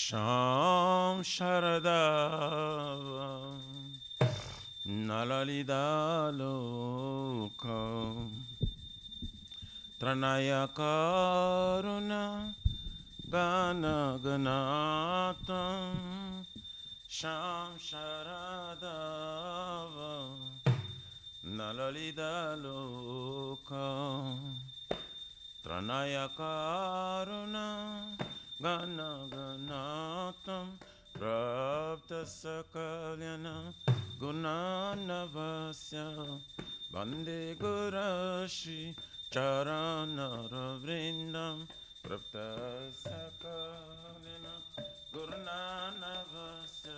Sham Sharada Nalalida Loka Tranaya Karuna Gana Ganatam Sham Sharada Nalalida Loka Tranaya Karuna Gana Ganatam Prapta Sakalyana Gunanavasya Bande Gurashi Charana Vrindam Prapta Sakalyana Gunanavasya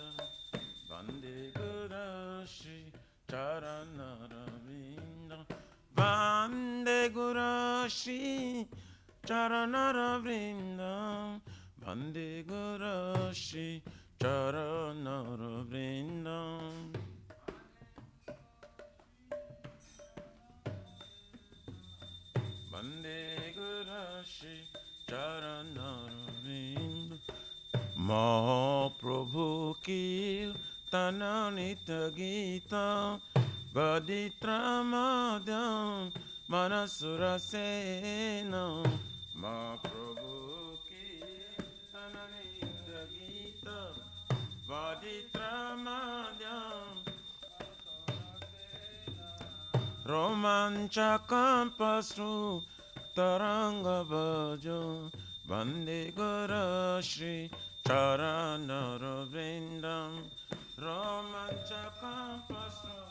Bande Gurashi Charana Vrindam Bande Gurashi Charana Vrindam Bande Gurashi Charana Vrindam Bande Gurashi Charana Vrindam Mahaprabhu ki Tananita Gita Vaditra Madhyam Manasura Sena Mahaprabhu ki Tananita Gita Vaditra Madhyam Romancha Kampasru Taranga Bhajo Vande Gurashi Charana Vrindam Romancha Kampasru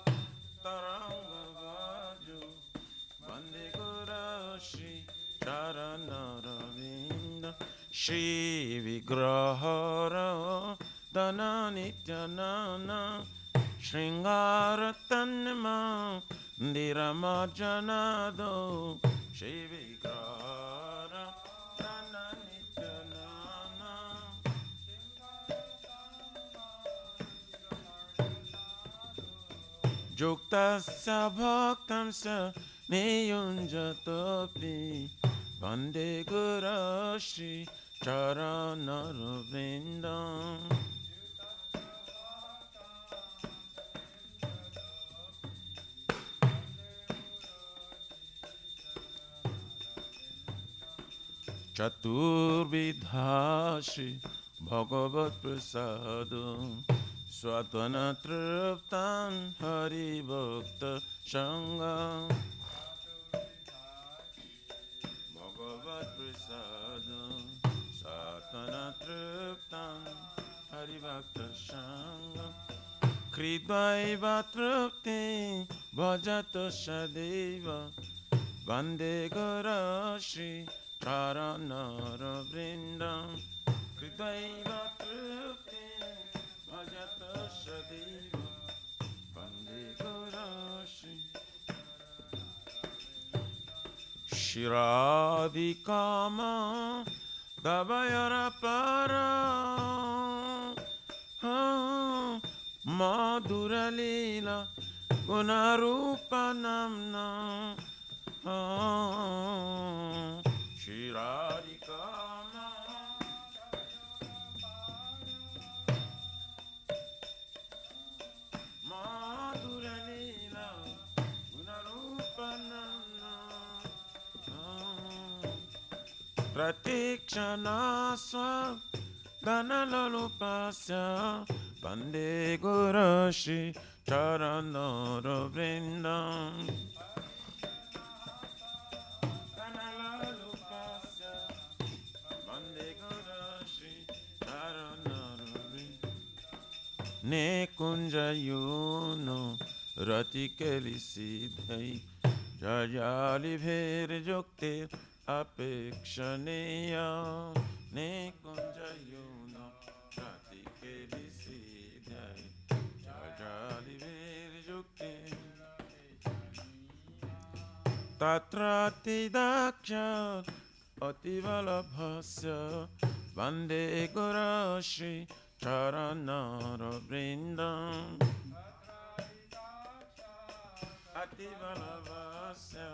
Taranga Bhajo Vande Gurashi Charana Vrindam Shri Vigrahara Dana Nityanana Shringara Tanma Dirama Janado Shri Vigrahara Dana Nityanana Juktasya Bhaktamsa Niyunjatopi Vande Gurashi Charana Vrindam Chaturvidhashi Bhagavat Prasado Swatana Triptan Hari Bhakta Shanga Bhagavat Prasado Swatana Triptan Hari Bhakta Shanga Kridvaiva Tripti Bhajato Shadeva Vande Gurashi Charana Vrindam Kridvaiva Tripti Bhajata Shadeva Vande Gurashi Shiradikama Dabayara Para Madhura Lila Gunarupa Namna Shiradikama Madhura Lila Gunarupa Namna Pratikshana Swa Ganalalupasya Vande Gurashi Charana Vrindam Ganalalupasya Vande Gurashi Charana Vrindam Ne Kunja Yuno Rati Keli Siddhai Jajali Bher Jokte Apekshaneya Ne Kunja Yuno Rati Keli Siddhai Jajali Bher Jokte Tatrati Daksha Ativalabhasya Vande Gurashi Charana Vrindam Ativalabhasya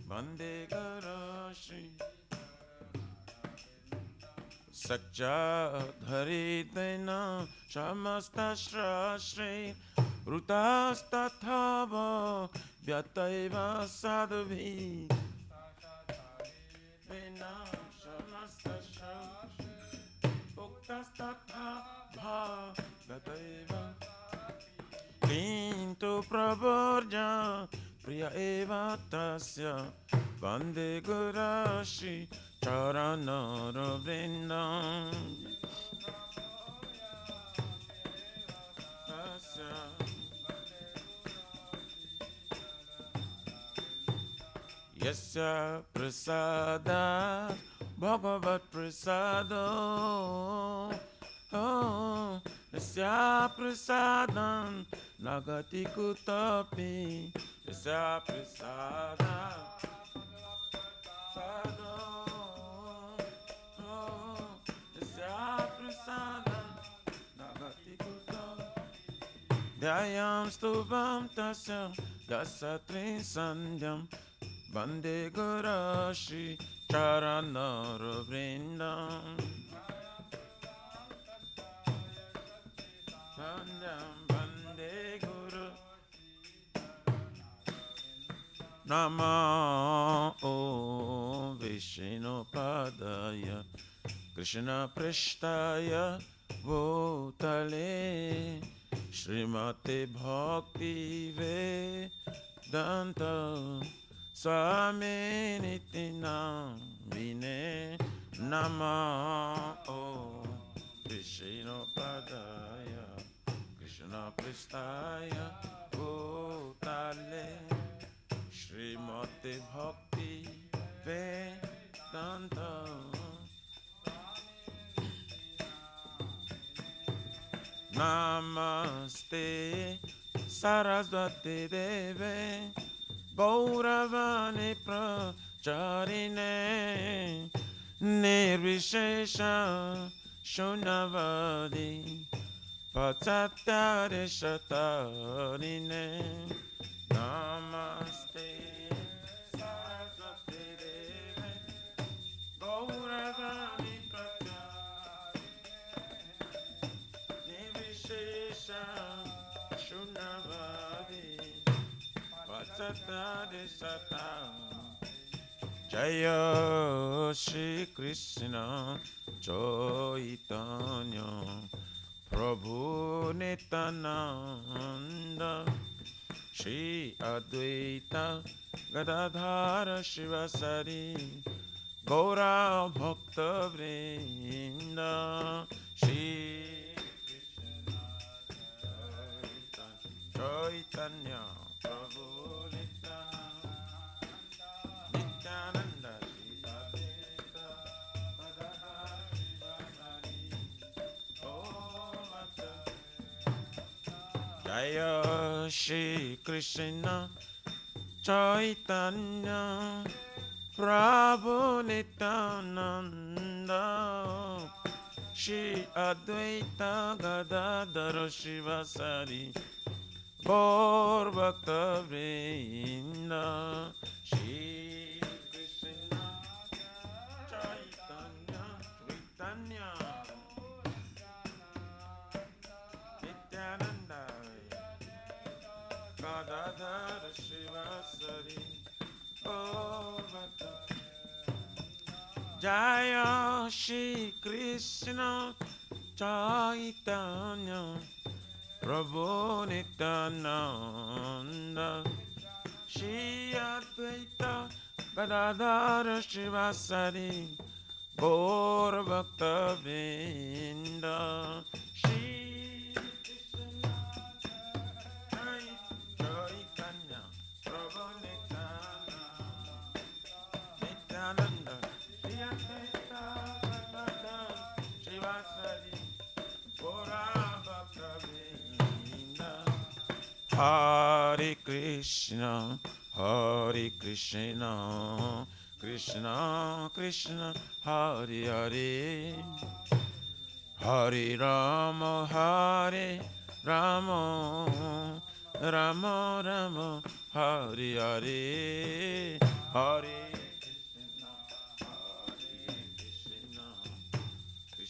Vande Gurashi Sakcha dharitena shamasta shri Rutastathava vyataiva sadhuvi Vena shamasta shri Uktastathava vyataiva Kintu pravarja priya eva tasya Vande Gurashi Charanara Vrindam Yasya Prasada Bhagavat Prasado Yasya Prasadam Nagati Kutapi Yasya Prasada Dhyayam stubam tasya dasatri sandhyam Vande Gurashi Charanara Vrindam Vande Guru Nama O Vishnu Padaya Krishna Prishtaya Bhutale Srimate Bhakti Vedanta Swami Nitinamine Nama O Vishnu Padaya Krishna Pristaya Bhutale Srimate Bhakti Vedanta Namaste Saraswati Deve Gauravani Pracharine Nirvishesha Shunavadi Pachatyare Shatarine Namaste Saraswati Deve Gauravani Jaya Shri Krishna Chaitanya Prabhu Nityananda Shri Advaita Gadadhara Shivasari Gaura Bhakta Vrinda Shri Chaitanya Prabhu Nityananda Shri Advaita Gadadhara Shivasari Jaya Shri Krishna Chaitanya Prabhu Nityananda Shri Advaita Gadadhara Shivasari Gaur Bhakta Vrinda Shri Krishna Chaitanya Chaitanya Nityananda Gadadhara Shivasari Gaur Bhakta Jaya Shri Krishna Chaitanya Prabhu Nityananda Shri Advaita Gadadhara Shivasari Gaur Bhakta Vrinda Shri Krishna Chaitanya Prabhu Nityananda Shri Advaita Gadadhara Shivasari Gaur Bhakta Vrinda Hare Krishna, Hare Krishna, Krishna Krishna, Hare Hare, Hare Rama, Hare Rama, Rama Rama, Hare Hare, Hare Krishna, Hare Krishna,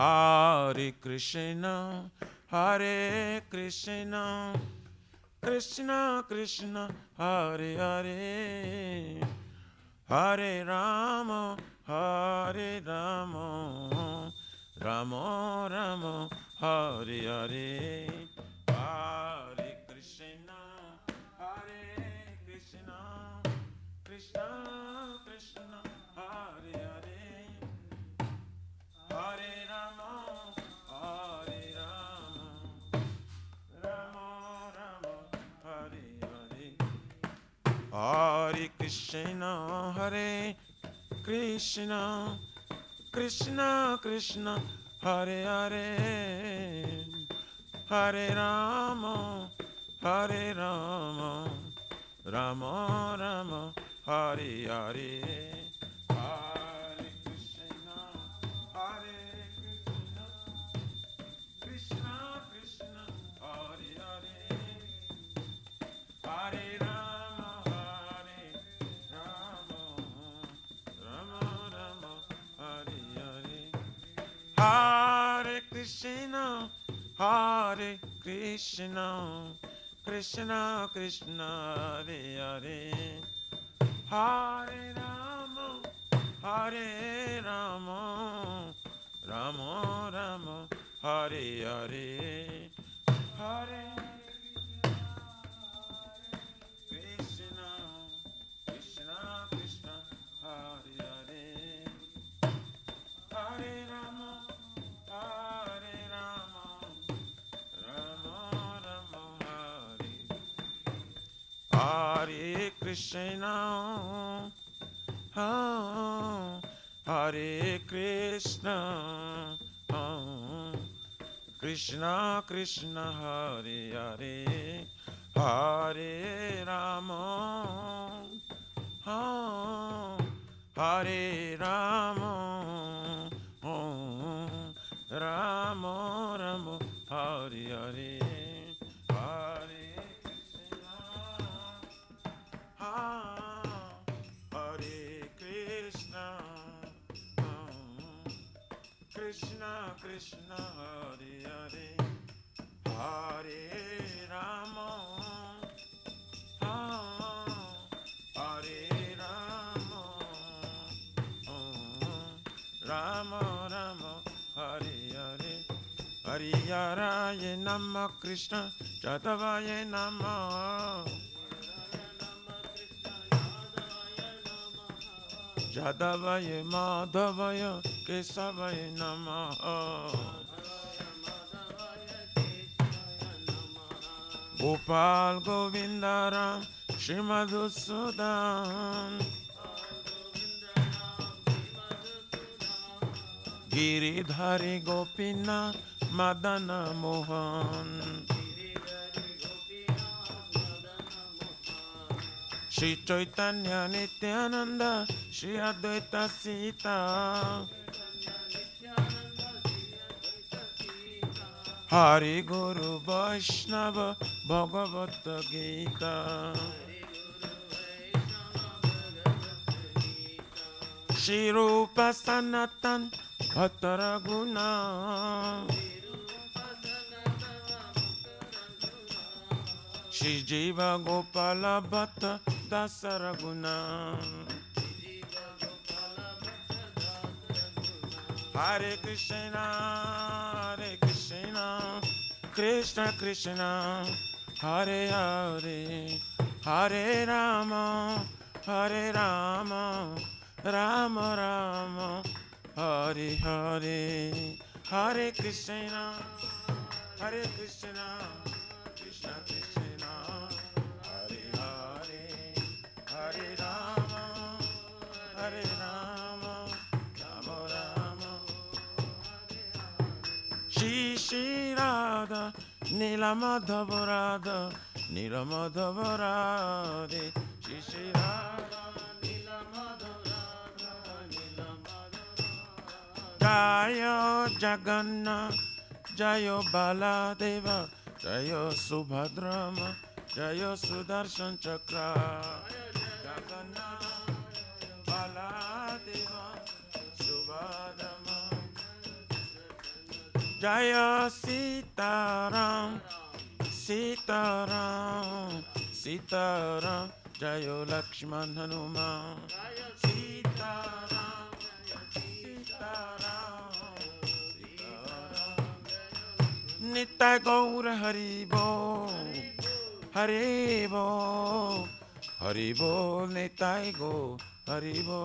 Hare Krishna, Hare Krishna, Krishna Krishna, Hare Hare, Hare Rama, Hare Rama, Rama Rama, Hare Hare, Hare Krishna, Hare Krishna, Krishna Krishna, Hare Hare, Hare Rama, Hare Rama, Rama Rama, Hare Hare, Hare Krishna, Hare Krishna, Krishna Krishna, Hare Hare, Hare Rama, Hare Rama, Rama Rama, Hare Hare, Hare Krishna, Hare Krishna, Krishna Krishna, Hare Hare, Hare Rama, Hare Rama, Rama Rama, Hare Hare, Hare Krishna, Hare Krishna, Krishna Krishna, Hare Hare, Hare Rama, Hare Rama, Rama Rama, Hare Hare, Hare Krishna, Krishna Krishna, Hare Hare, Hare Rama, Hare Rama, Rama Rama, Hare Krishna, Hare Krishna, Krishna Krishna, Hare Hare, Hare Rama, Hare Rama, Rama Rama, Hare Hare, Hare Hare Krishna, Krishna Krishna, Hare Hare, Hare Rama, Hare Rama, Rama Rama, Hare Hare, Hare Nama Krishna, Jadavaye Nama, Jadavaya Madhavaya Kesavaya Namaha, Gopal Govindaram Shrimadhusudan, Giridhari Gopinath Madana Mohan, Shri Chaitanya Nityananda, Shri Advaita Sita, Hari Guru Vaishnava Bhagavata Gita, Shri Rupa Sanatan Bhattaraguna, Shri Jiva Gopala Bhatta Dasaraguna, Hare Krishna, Hare Krishna, Krishna Krishna, Hare Hare, Hare Rama, Hare Rama, Rama Rama, Hare Hare, Hare Krishna, Hare Krishna, Krishna Krishna, Hare Hare, Hare Rama, Hare Rama, Rama Rama, Shri Radha, Nila Madhava Radha, Nila Madhava Radha, Shri Radha, Nila Madhava Radha, Nila Madhava Radha, Jaya Jagannath, Jaya Baladeva, Jaya Subhadrama, Jaya Sudarshan Chakra, Jagannath, Baladeva, Subhadrama, Jaya Sitaram, Sitaram, Sitaram, Jaya Lakshman Hanuman. Sitaram, Sitaram, Sitaram. Nitai Gaura Haribo, Haribo, Haribo, Nitai Go, Haribo,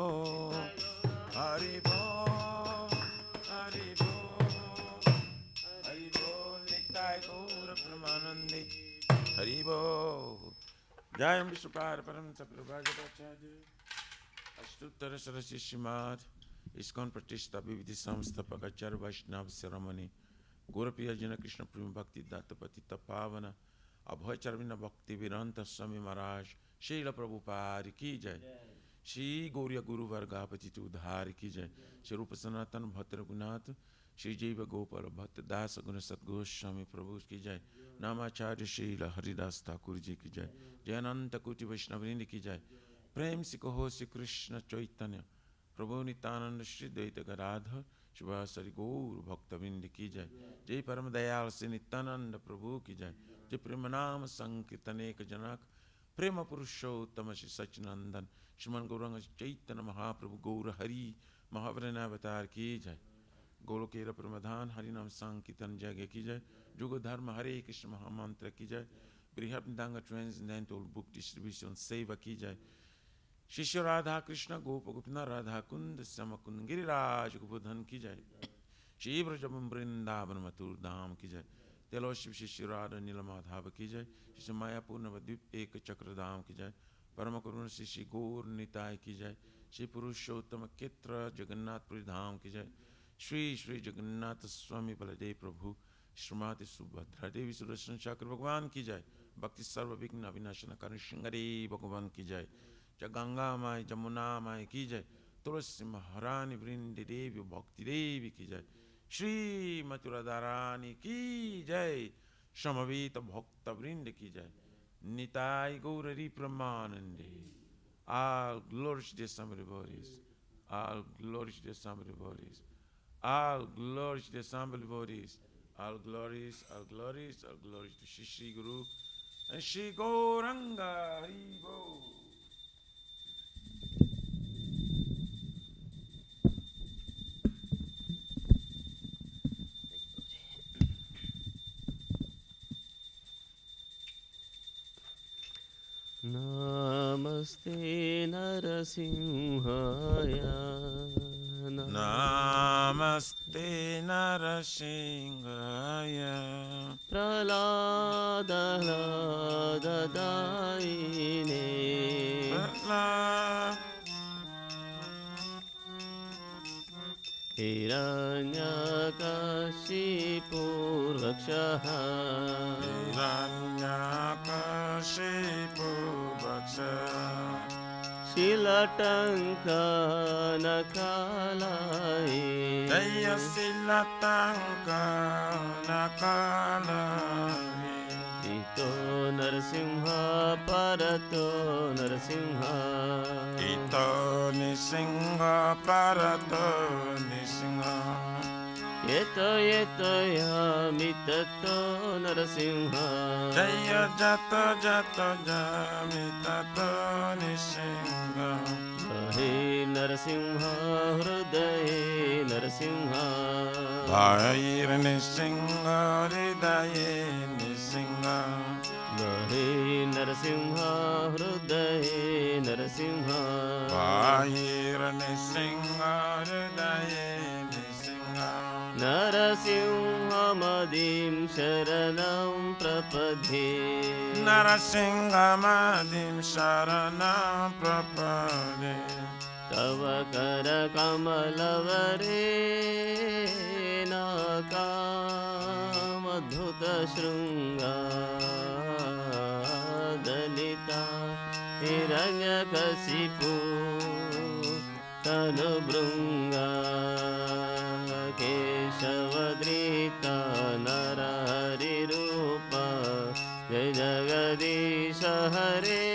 Haribo, Haribo, Haribo, Nitai Gaura Pramanandi, Haribo. Jayam Vishupar Param Saprabhajapacharya Ashtuttara Sarasya Shimad Iskon Pratishta Vividhi Samstapakachar Vaishnav Saramani Gurapiya Jana Krishna Prima Bhakti Dattapati Tapavana Abhay Charvina Bhakti Viranta Swami Maharaj Srila Prabhupada Ki Jai Shri Gauriya Guru Vargapati Udhari Ki Jai Shri Rupa Sanatan Bhatra Gunat Shri Jiva Gopal Bhatta Dasa Guna Satgoswami Prabhu Ki Jai Namacharya Srila Haridas Thakur Ji Ki Jai Jayananta Kuti Vaishnavrinda Ki Jai Prem Si Kaho Si Krishna Chaitanya Prabhu Nityananda Shri Dvaita Gadadhar Shivasari Gaur Bhakta Vrinda Ki Jai Jai Param Dayal Si Nityananda Prabhu Ki Jai Jai Premanam Sankirtaneka Janak Prema Purushottama Shri Sachinandan Shriman Gauranga Chaitanya Mahaprabhu Gaur Hari Mahavrana Avatar Ki Jai Golokera Pramadhan Harinam Sankirtan Jagya Ki Jai Jugo Dharma Hare Krishna Mahamantra Ki Jai Brihabdanga Transcendental Book Distribution Seva Ki Jai Shishya Radha Krishna Gopa Gopina Radha Kund Samakund Giriraj Gopudhan Ki Jai Shri Brajabam Vrindavan Mathur Dham Ki Jai Teloship Shishya Radha Nilamadhava Ki Jai Shishya Maya Purnavadvip Eka Chakra Dham Ki Jai Paramakuruna Shishya Gaur Nitai Ki Jai Shri Purushottama Ketra Jagannath Puri Dham Ki Jai Shri Shri Jagannath Swami Baladev Prabhu Shrimati Subhadra Devi Sudarshan Chakra Bhagwan Ki Jai Bhakti Sarva Vigna Vinashana Karan Shingari Bhagavan Ki Jai Jaganga Mai Jamuna Mai Ki Jai Tulasi Maharani Vrindi Devi Bhakti Devi Ki Jai Shri Mathuradharani Ki Jai Shamavita Bhakta Vrindi Ki Jai Nitai Gaurari Pramanande. All glories to the Assembly Bodies. All glories to the Assembly Bodies. All glories to the Assembly Bodies. All glories, all glories, all glories to Shri Shri Guru and Shri Gauranga Haribo. Namaste Narasimhaya Namaste Narasimhaya Praladadadaine Hiranyakashipurvakshaha Hiranyakashipurvakshaha Shilatankanakalaye Jaya Silatankanakalaye Ito Narasimha Parato Narasimha Ito Nisingha Parato Nisingha Yeto yeto yamitato Narasimha Jaya Jato Jato Jamitato Nisingha He Narasimha Hridaye Narasimha Bhair Nisingha Hridaye Nisingha He Narasimha Hridaye Narasimha Bhair Nisingha Hridaye Nisingha Narasimhamadim Sharanam Prapadhe Narasingamadim Sharanam Prapade Tava Kara Kamalavare Nakamadhuta Shrunga Dalita Hiranyakasipu Tanubrunga Keshavadrita Narari Rupa Jai Jagadisha Hare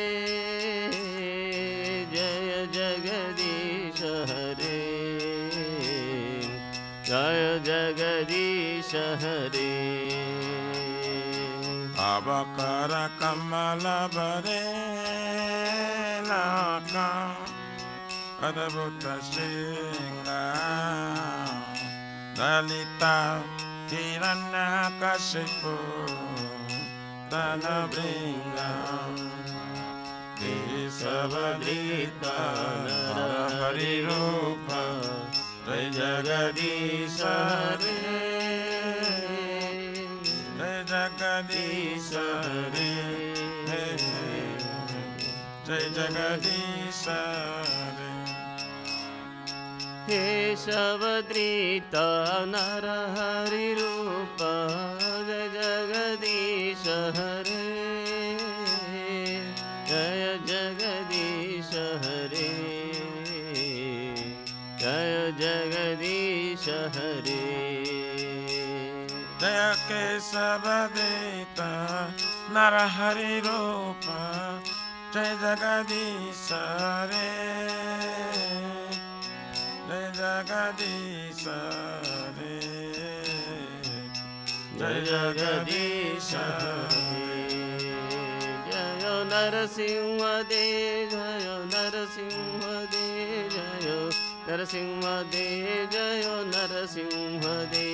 Jai Jagadisha Hare Jai Jagadisha Hare Abakara Kamala Bare Laka Adabhuta Shinga Dalita Hiranyakashipu Danabringa Kesavadrita Narahari Rupa Jai Jagadisha Hare Jai Jagadisha Hare Jai Jagadisha Hare केशवद्रीता Narhari रूप जय जगदीश हरे जय जगदीश हरे जय जगदीश हरे जय केशवद्रीता नरहरि रूप जय जगदीश हरे Jai Jagadisha Hare Jai Jagadisha Hare Jayo Narasimha De Jayo Narasimha De Jayo Narasimha De Jayo Narasimha De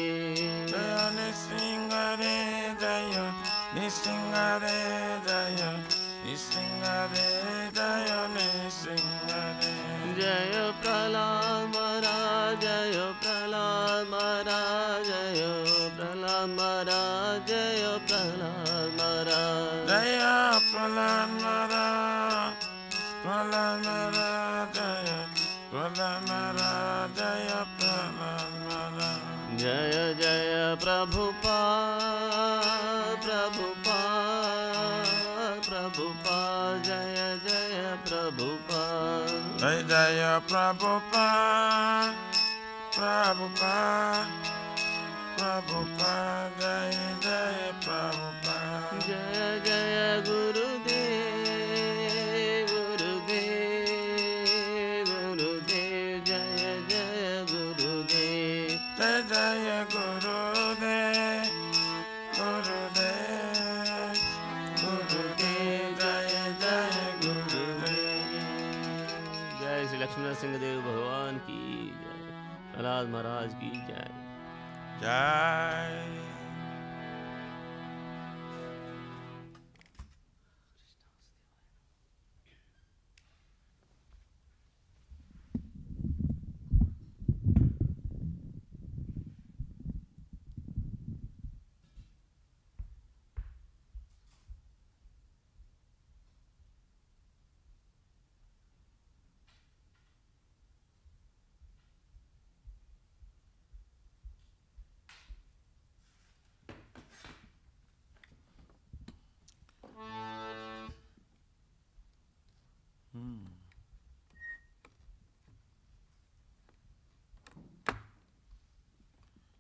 Jayo Nisingare Jayo Nisingare Jayo Nisingare Jayo Nisingare जय प्रहलाद महाराज जय प्रहलाद महाराज जय प्रहलाद महाराज जय प्रहलाद महाराज जय प्रहलाद महाराज प्रहलाद महाराज जय प्रहलाद महाराज जय प्रहलाद महाराज जय जय प्रभुपाद प्रभुपाद प्रभुपाद जय जय प्रभुपाद जय जय प्रभुपाद प्रभुपाद प्रभुपाद जय जय प्रभुपाद जय जय गुरुदेव गुरुदेव गुरुदेव जय जय गुरुदेव जय जय गुरुदेव गुरुदेव गुरुदेव जय जय गुरुदेव जय श्री लक्ष्मण सिंह देव भगवान की जय प्रहलाद महाराज की जय जय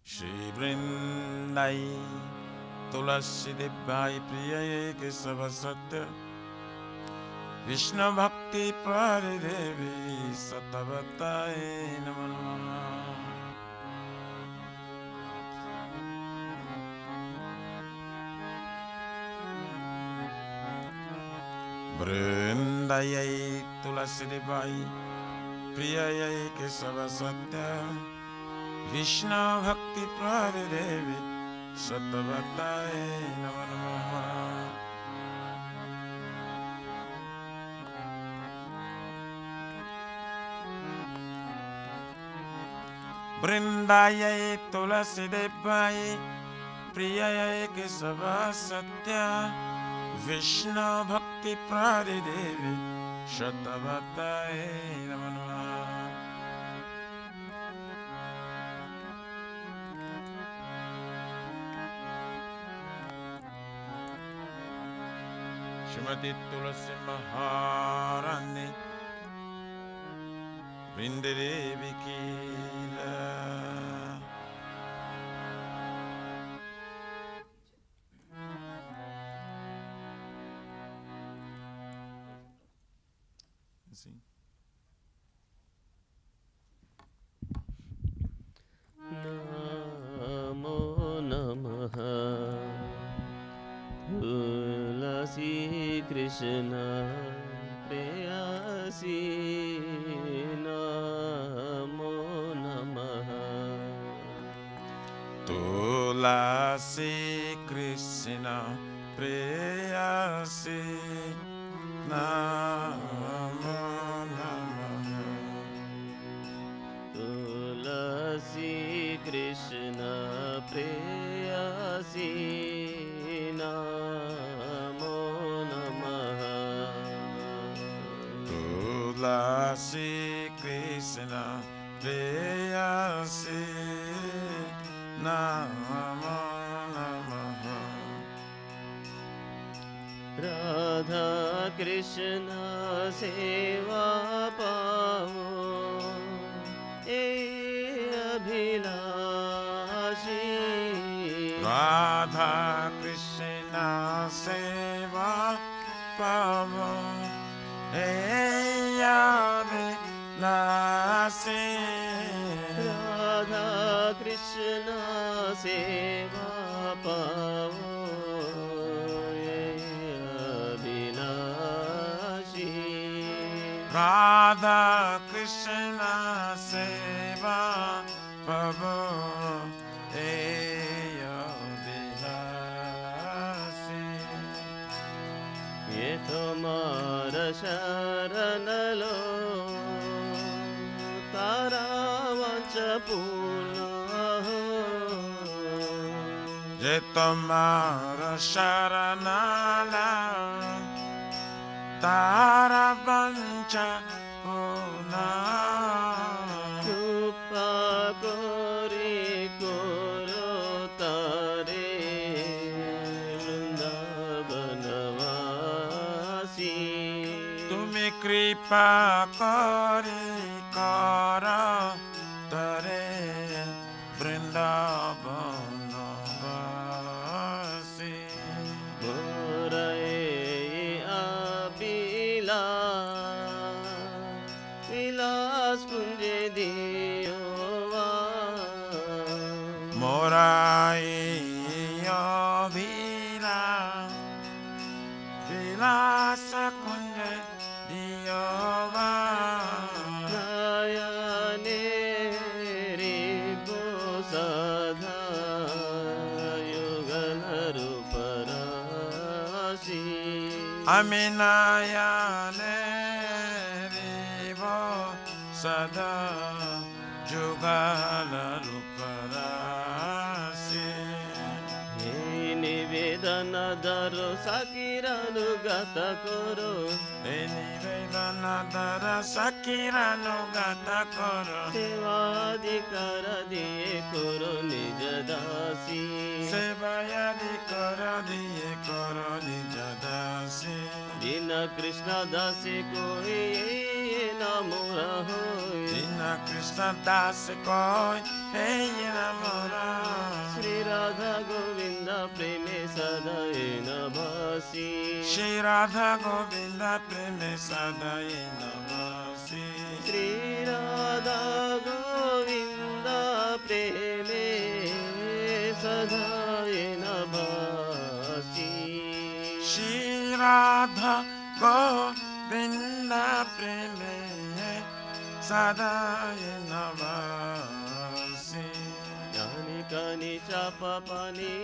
Shri Vrindai Tulasi Devai Priyaye Kesava Satya Vishnu Bhakti Paridevi Satavataye Namo Namaha Vrindai Tulasi Devai Priyaye Kesava Satya Vishnu Bhakti Paridevi Satavataye Namo Namaha Vrindaye Tulasi Devai Priyaye Kesava Satya Vishnu Bhakti Paridevi Satavataye Namo Namaha Shrimati Tulasi Maharani Vrindadevi ki jai. See? Namo Krishna प्रेयसी नमो नमः। तुलसी कृष्ण प्रेयसी नमो नमः। तुलसी कृष्ण प्रेयसी नमो नमः। तुलसी कृष्ण प्रेयसी नमो नमः। राधा कृष्ण सेवा पाओ ए अभिलाषी। राधा कृष्ण सेवा पावो हे अभिलाषी। राधा कृष्ण सेवा पाओ ये अभिलाषी। राधा कृष्ण सेवा पावो हे अभिलाषी। ये तुम्हारा शरणलो तारा वांच पूर्ण हो। जे तुम्हारा शरणला तारा वंचा पूर्णा। कृपा कोरी कोरो तारे वृंदावनवासी। तुम्हें कृपा करी कर तरे वृंदावनवासी। मोरे विलास कुंज दियो वा। मोराई विलास कुंज दियोवा। नयने रिपो सदा युगल रूपराशि। अमिनायने रिवो सदा जुगल रूपराशि। हे निवेदन दरो साकिरानुगत करो। हे निवेदन दर साकिरानुगत करो। सेवाधिकार दिए करो निज दासी। सेवाधिकार दिए करो निज दासी। दीन कृष्ण दासी कोई न मोरा होय। दीन कृष्ण दास कोई हे न मोरा। श्री राधा गोविंद प्रेमे सदाए न भासी। श्री राधा गोविंद प्रेमे सदाए न भासी। श्री राधा गोविंद प्रेमे सदाए न भासी। श्री राधा गोविंद प्रेमे सदाए न भासी। यानि कानि चापापानि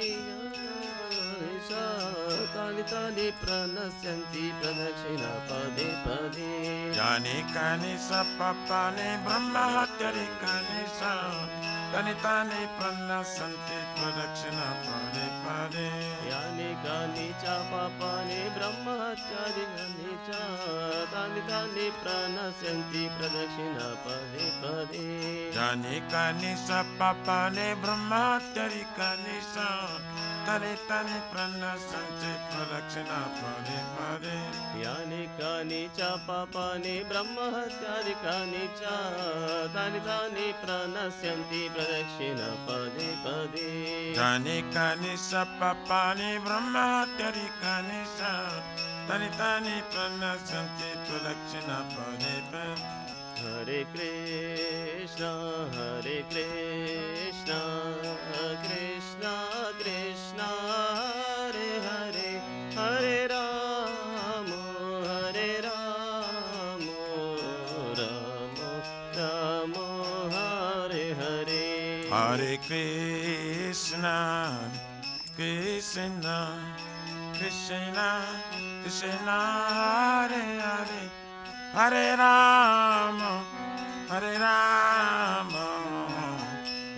तानि तानि प्रणश्यन्ति प्रदक्षिणा पदे पदे। यानि कानि सपापानि ब्रह्महत्यानि कानि स तानि तानि प्रणश्यन्ति प्रदक्षिणा पदे पदे। यानि कानि चापापानि ब्रह्महत्यानि च तानि तानि प्रणश्यन्ति प्रदक्षिणा पदे पदे। यानि कानि सपापानि ब्रह्महत्यानि कानि स तानि तानि प्रणश्यन्ति प्रदक्षिणा पदे पदे। यानि कानि च पापानि ब्रह्महत्यादिकानि च तानि तानि प्रणश्यन्ति प्रदक्षिणा पदे पदे। यानि कानि सपापानि ब्रह्महत्यानि कानि स तानि तानि प्रणश्यन्ति प्रदक्षिणा पदे पदे। हरे Krishna Krishna Krishna Hare Hare Hare Ram Hare Krishna, Krishna, Krishna, Krishna, Hare Hare, Hare Rama, Hare Rama,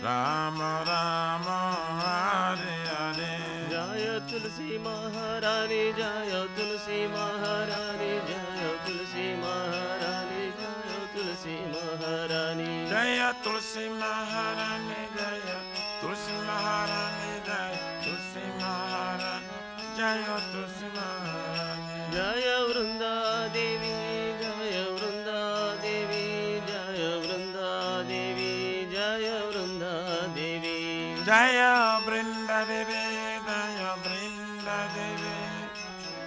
Rama Rama, Hare Hare. Jaya Tulsi Maharani, Jaya Tulsi Maharani, Jaya Tulsi Maharani, Jaya Tulsi Maharani. Jaya Tulsi Maharani, Jaya Tulsi Maharani, Jaya Tulsi Maharani, Jaya Tulsi Maharani. Jaya Vrunda Devi, Jaya Vrunda Devi, Jaya Vrunda Devi, Jaya Vrunda Devi. Jaya Brinda Devi, Jaya Brinda Devi,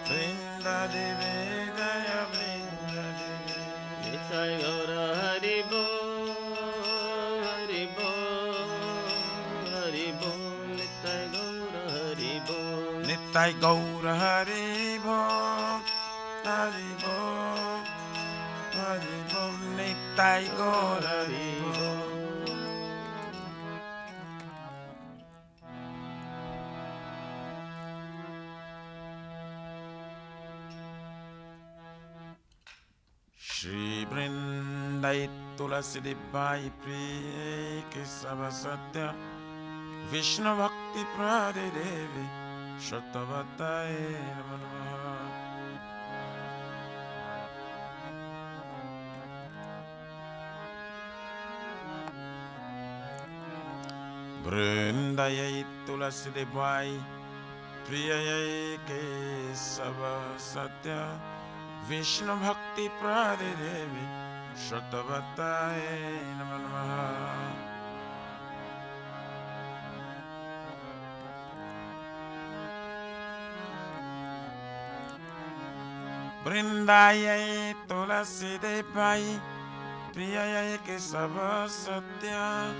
Brinda Devi, Jaya Brinda Devi. Nitai Gaura Hari Bo, Hari Bo, Hari Bo, Nitai Gaura Hari Bo. Nitai Gaura Hari Bo, Hari Bo, Hari Bo, Nitai Gaura Hari Bo. Shri Vrindai Tulasi Debai Priye Kesava Satya Vishnu Bhakti Prade Devi Shatavataye Namaha. Vrindai Tulasi Debai Priye Kesava Satya Vishnu Bhakti Prade Devi Shatavataye Namaha. Vrindayai Tulasi Debai Priyayai Kesava Satya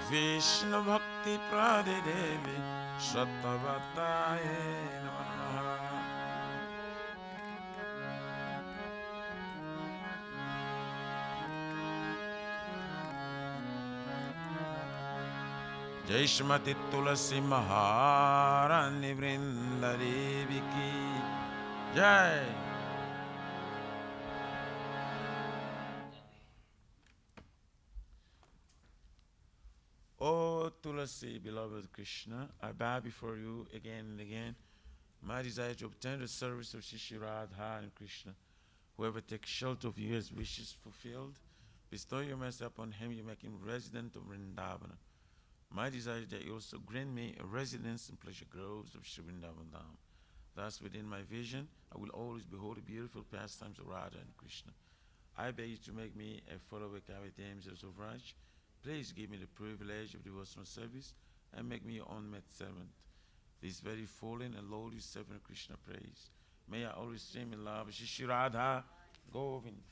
Vishnu Bhakti Prade Devi Shatavataye Namaha. Jai Shrimati Tulasi Maharani Vrinda Devi Ki Jai. Oh Tulasi, beloved Krishna, I bow before you again and again. My desire to obtain the service of Shri Radha and Krishna. Whoever takes shelter of you has wishes fulfilled. Bestow your mercy upon him, you make him resident of Vrindavana. My desire is that you also grant me a residence in pleasure groves of Shri Vrindavan Dham. Thus, within my vision, I will always behold the beautiful pastimes of Radha and Krishna. I beg you to make me a follower carry the aims of Raj. Please give me the privilege of devotional service and make me your own met servant. This very fallen and lowly servant of Krishna praise. May I always stream in love Shri Radha Govind.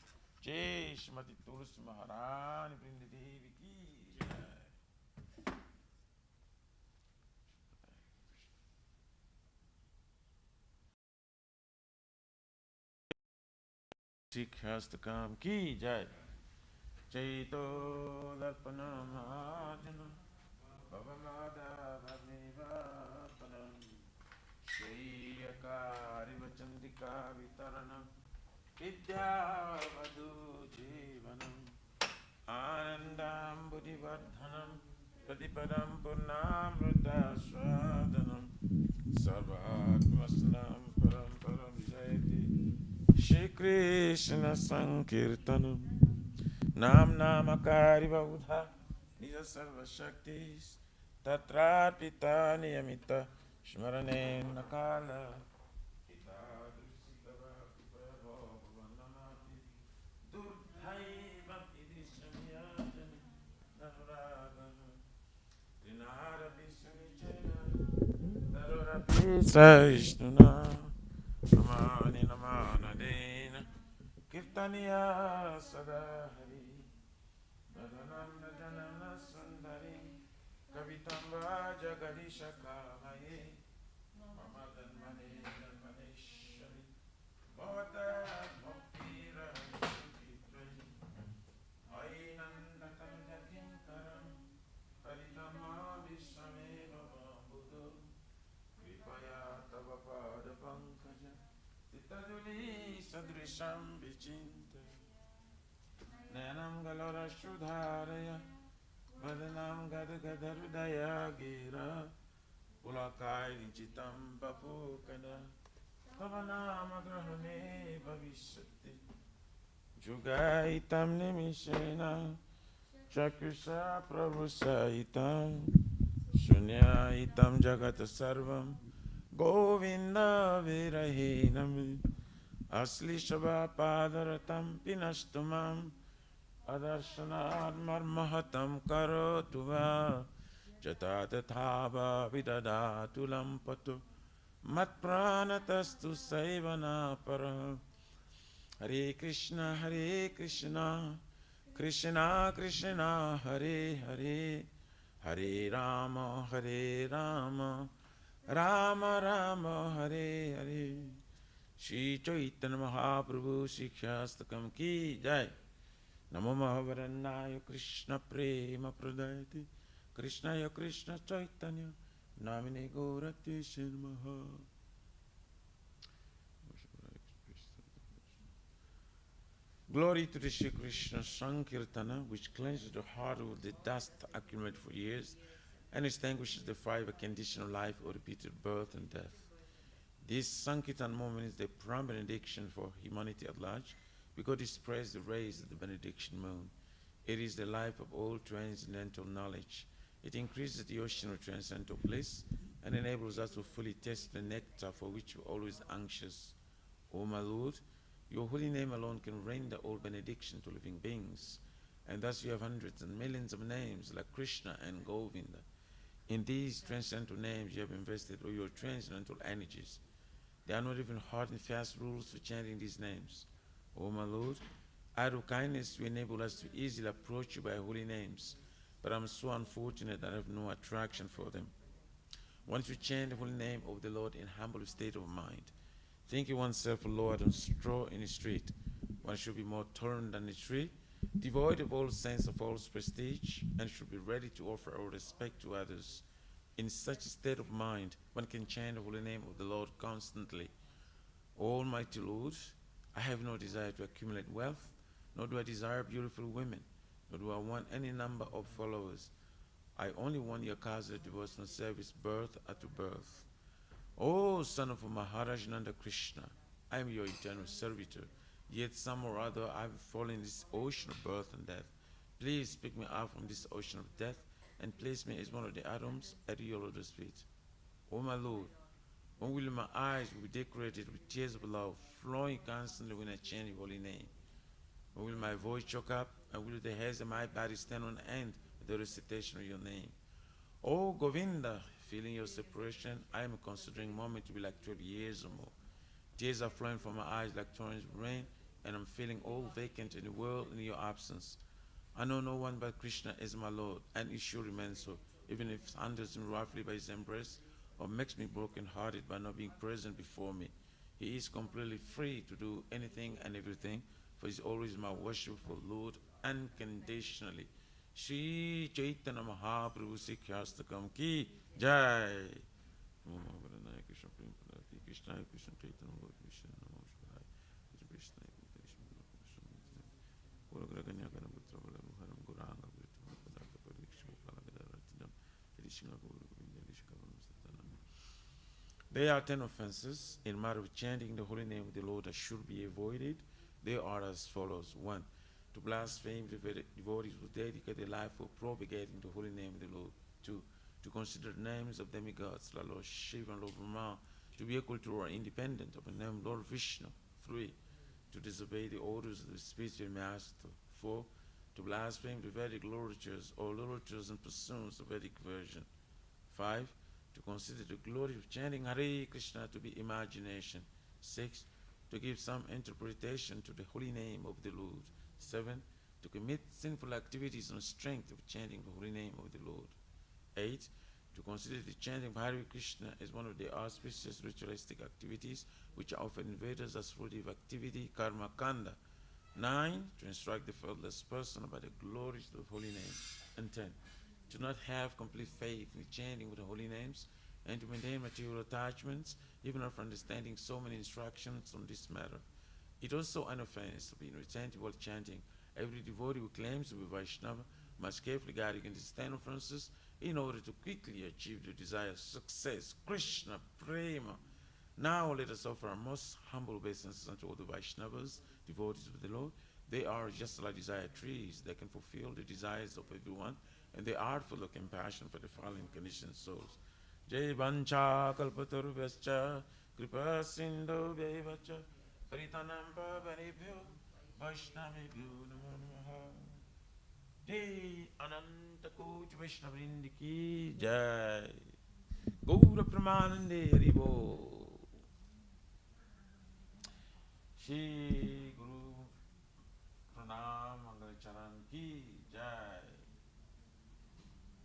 Jai Shrimati Tulsi Maharani Vrinda Devi Ki Jai. Sikh has to come Ki Jai. Chaito Darpanam Arjuna Bhavamada Bhavnivapanam Shriyakari Vachandika Vitaranam Vidya Vadu Jivanam Anandam Buddhivardhanam Pratipadam Purnamrita Swadanam Sarvatmasnam Param Param Jayati Shri Krishna Sankirtanam Nam Namakari Vaudha Nija Sarva Shaktis Tatra Pita Niyamita Shmarane Nakala Pita Dusitava Pipavo Bhavanamati Durdhaiva Idishamyajani Navraga Trinara Visunichena Tarora Pisa Ishnuna Namani Namana Dena Kirtaniya Sadahari Nadananda Janana Sundari Kavitamba Jagadisha Kamaye Mama Dhanmane Dhanmaneshwari Bhavata Bhaktira Sukitrai Ainanda Kandakinkaram Taduli sadrisham vichinta Nanam galora shudharaya Vadanam gadgadharudaya gira Pulakai vinchitam papukana Tavanama grahane bhavishati Jugaitam nimishena Chakrisa prabhusaitam Shunyaitam jagata sarvam Govinda virahinam Asli Shabha Padaratam Pinastumam Adarsanad Marmahatam Karotuva Jatatatthava Vidadatulam Patu Matpranatastu Saivana Para Hare Krishna Krishna Krishna Hare Hare Hare Rama Rama Rama Hare Hare Shri Chaitanya Mahaprabhu Shikshastakam Ki Jai Namo Mahavarannaya Krishna Prema Pradayati Krishnaya Krishna Chaitanya Namine Gaurati Sharmaha. Glory to the Shri Krishna Sankirtana, which cleanses the heart of the dust accumulated for years and extinguishes the fire of a conditional life or repeated birth and death. This Sankirtan moment is the prime benediction for humanity at large, because it spreads the rays of the benediction moon. It is the life of all transcendental knowledge. It increases the ocean of transcendental bliss and enables us to fully taste the nectar for which we're always anxious. O my Lord, your holy name alone can render all benediction to living beings, and thus you have hundreds and millions of names like Krishna and Govinda. In these transcendental names you have invested all your transcendental energies. There are not even hard and fast rules for chanting these names. O my Lord, out of kindness you enable us to easily approach you by holy names, but I'm so unfortunate that I have no attraction for them. Once you chant the holy name of the Lord in humble state of mind, thinking oneself a lord on straw in the street, one should be more tolerant than a tree, devoid of all sense of false prestige, and should be ready to offer all respect to others. In such a state of mind, one can chant the holy name of the Lord constantly. Almighty Lord, I have no desire to accumulate wealth, nor do I desire beautiful women, nor do I want any number of followers. I only want your cause of devotional service, birth after birth. O son of Maharaj Nanda Krishna, I am your eternal servitor, yet somehow or other I have fallen in this ocean of birth and death. Please pick me up from this ocean of death and place me as one of the atoms at your lotus feet. O my Lord, when will my eyes be decorated with tears of love, flowing constantly when I chant your holy name? When will my voice choke up, and will the hairs of my body stand on end with the recitation of your name? O Govinda, feeling your separation, I am considering moment to be like 12 years or more. Tears are flowing from my eyes like torrents of rain, and I'm feeling all vacant in the world in your absence. I know no one but Krishna is my Lord, and it should remain so, even if it handles me roughly by his embrace, or makes me broken-hearted by not being present before me. He is completely free to do anything and everything, for he is always my worshipful Lord, unconditionally. Shri Chaitanya Mahaprabhu Sikhyastakam Ki Jai. Krishna Krishna Chaitanya Krishna Namo Shivaya Krishna There are 10 offenses in matter of chanting the holy name of the Lord that should be avoided. They are as follows. 1. To blaspheme devotees who dedicate their life for propagating the holy name of the Lord. 2. To consider the names of demigods like Lord Shiva and Lord Brahma to be equal to or independent of the name Lord Vishnu. 3. To disobey the orders of the spiritual master. 4. To blaspheme the Vedic literatures or literatures and pursuits of Vedic version. 5. To consider the glory of chanting Hare Krishna to be imagination. 6. To give some interpretation to the holy name of the Lord. 7. To commit sinful activities on the strength of chanting the holy name of the Lord. 8. To consider the chanting of Hare Krishna as one of the auspicious ritualistic activities which are often invaders as fruitive activity, karma kanda. 9. To instruct the faithless person about the glories of the holy name. And 10. To not have complete faith in the chanting of the holy names and to maintain material attachments, even after understanding so many instructions on this matter. It also unoffends to be inattentive while chanting. Every devotee who claims to be Vaishnava must carefully guard against these 10 offenses in order to quickly achieve the desired success. Krishna, Prema. Now let us offer our most humble obeisances unto all the Vaishnavas, devotees of the Lord. They are just like desire trees that can fulfill the desires of everyone, and they are full of compassion for the fallen conditioned souls. Jai Vancha Kalpatarubhascha Kripa Sindhu Vaivacha Paritanam Pavanebhyo Vaishnavebhyo Namo Namaha. Jai Ananta Koch Vaishnavrinda Ki Jai Gaura Pramanande Haribo. Shri Guru Pranam Mangal Charan Ki Jai.